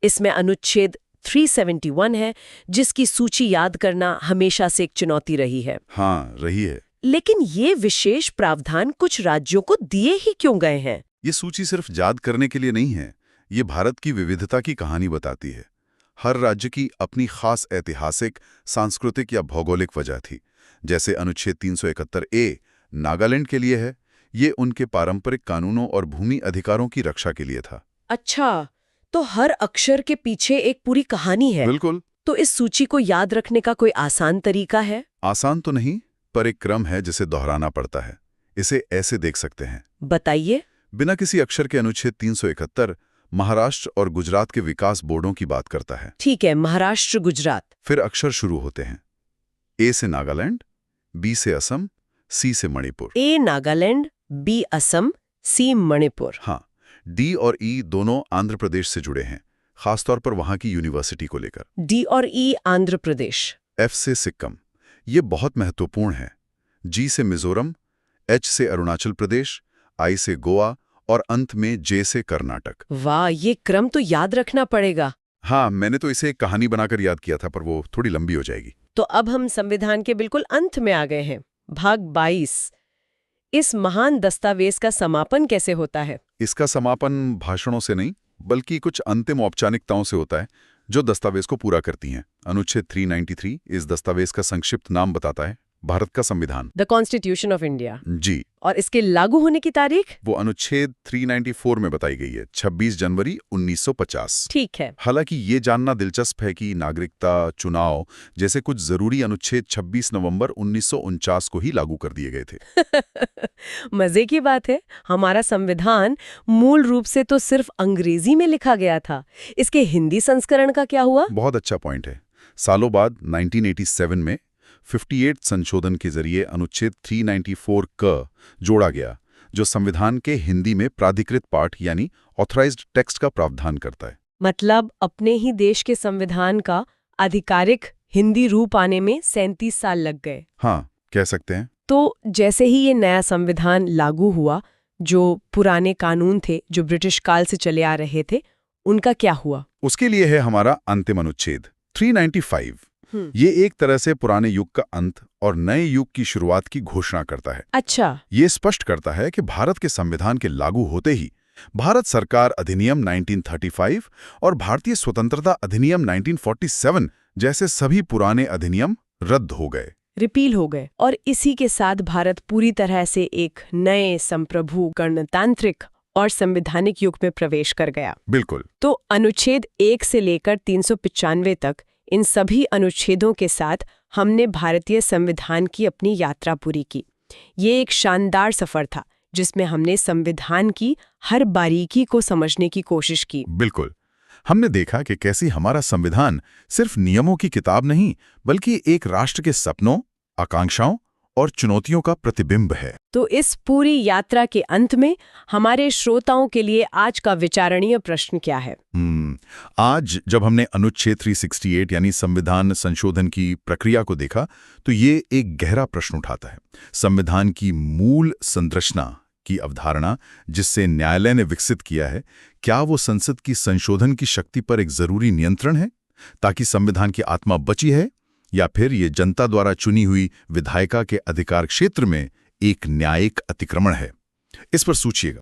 इसमें अनुच्छेद 371 है, जिसकी सूची याद करना हमेशा से एक चुनौती रही है। हाँ, रही है। लेकिन ये विशेष प्रावधान कुछ राज्यों को दिए ही क्यों गए हैं? ये सूची सिर्फ याद करने के लिए नहीं है, ये भारत की विविधता की कहानी बताती है। हर राज्य की अपनी खास ऐतिहासिक, सांस्कृतिक या भौगोलिक वजह थी। जैसे अनुच्छेद 371A नागालैंड के लिए है, ये उनके पारंपरिक कानूनों और भूमि अधिकारों की रक्षा के लिए था। अच्छा, तो हर अक्षर के पीछे एक पूरी कहानी है। बिल्कुल। तो इस सूची को याद रखने का कोई आसान तरीका है? आसान तो नहीं, पर एक क्रम है जिसे दोहराना पड़ता है। इसे ऐसे देख सकते हैं। बताइए। बिना किसी अक्षर के अनुच्छेद 371 महाराष्ट्र और गुजरात के विकास बोर्डों की बात करता है। ठीक है, महाराष्ट्र, गुजरात। फिर अक्षर शुरू होते हैं। ए से नागालैंड, बी से असम, सी से मणिपुर। ए नागालैंड, बी असम, सी मणिपुर। हाँ, डी और ई दोनों आंध्र प्रदेश से जुड़े हैं, खासतौर पर वहां की यूनिवर्सिटी को लेकर। डी और ई आंध्र प्रदेश। एफ से सिक्किम, ये बहुत महत्वपूर्ण है। जी से मिजोरम, एच से अरुणाचल प्रदेश, आई से गोवा और अंत में जे से कर्नाटक। वाह, ये क्रम तो याद रखना पड़ेगा। हाँ, मैंने तो इसे एक कहानी बनाकर याद किया था, पर वो थोड़ी लंबी हो जाएगी। तो अब हम संविधान के बिल्कुल अंत में आ गए हैं। भाग 22। इस महान दस्तावेज का समापन कैसे होता है? इसका समापन भाषणों से नहीं, बल्कि कुछ अंतिम औपचारिकताओं से होता है, जो दस्तावेज को पूरा करती हैं। अनुच्छेद 393 इस दस्तावेज का संक्षिप्त नाम बताता है, भारत का संविधान, द कॉन्स्टिट्यूशन ऑफ इंडिया। जी। और इसके लागू होने की तारीख? वो अनुच्छेद 394 में बताई गई है, 26 जनवरी 1950। ठीक है। हालांकि ये जानना दिलचस्प है कि नागरिकता, चुनाव जैसे कुछ जरूरी अनुच्छेद 26 नवंबर 1949 को ही लागू कर दिए गए थे। मजे की बात है, हमारा संविधान मूल रूप से तो सिर्फ अंग्रेजी में लिखा गया था। इसके हिंदी संस्करण का क्या हुआ? बहुत अच्छा पॉइंट है। सालों बाद 1987 में 58 संशोधन के जरिए अनुच्छेद 394 क जोड़ा गया, जो संविधान के हिंदी में प्राधिकृत पाठ यानी ऑथराइज्ड टेक्स्ट का प्रावधान करता है। मतलब अपने ही देश के संविधान का आधिकारिक हिंदी रूप आने में 37 साल लग गए। हाँ, कह सकते हैं। तो जैसे ही ये नया संविधान लागू हुआ, जो पुराने कानून थे जो ब्रिटिश काल से चले आ रहे थे, उनका क्या हुआ? उसके लिए है हमारा अंतिम अनुच्छेद 395। ये एक तरह से पुराने युग का अंत और नए युग की शुरुआत की घोषणा करता है। अच्छा। ये स्पष्ट करता है कि भारत के संविधान के लागू होते ही भारत सरकार अधिनियम 1935 और भारतीय स्वतंत्रता अधिनियम 1947 जैसे सभी पुराने अधिनियम रद्द हो गए, रिपील हो गए, और इसी के साथ भारत पूरी तरह से एक नए संप्रभु, गणतांत्रिक और संवैधानिक युग में प्रवेश कर गया। बिल्कुल। तो अनुच्छेद 1 से लेकर 395 तक इन सभी अनुच्छेदों के साथ हमने भारतीय संविधान की अपनी यात्रा पूरी की। ये एक शानदार सफर था जिसमें हमने संविधान की हर बारीकी को समझने की कोशिश की। बिल्कुल। हमने देखा कि कैसे हमारा संविधान सिर्फ नियमों की किताब नहीं, बल्कि एक राष्ट्र के सपनों, आकांक्षाओं और चुनौतियों का प्रतिबिंब है। तो इस पूरी यात्रा के अंत में हमारे श्रोताओं के लिए आज का विचारणीय प्रश्न क्या है? आज जब हमने अनुच्छेद 368 यानी संविधान संशोधन की प्रक्रिया को देखा, तो ये एक गहरा प्रश्न उठाता है। संविधान की मूल संरचना की अवधारणा जिससे न्यायालय ने विकसित किया है, क्या वो संसद की संशोधन की शक्ति पर एक जरूरी नियंत्रण है ताकि संविधान की आत्मा बची है, या फिर ये जनता द्वारा चुनी हुई विधायिका के अधिकार क्षेत्र में एक न्यायिक अतिक्रमण है? इस पर सोचिएगा।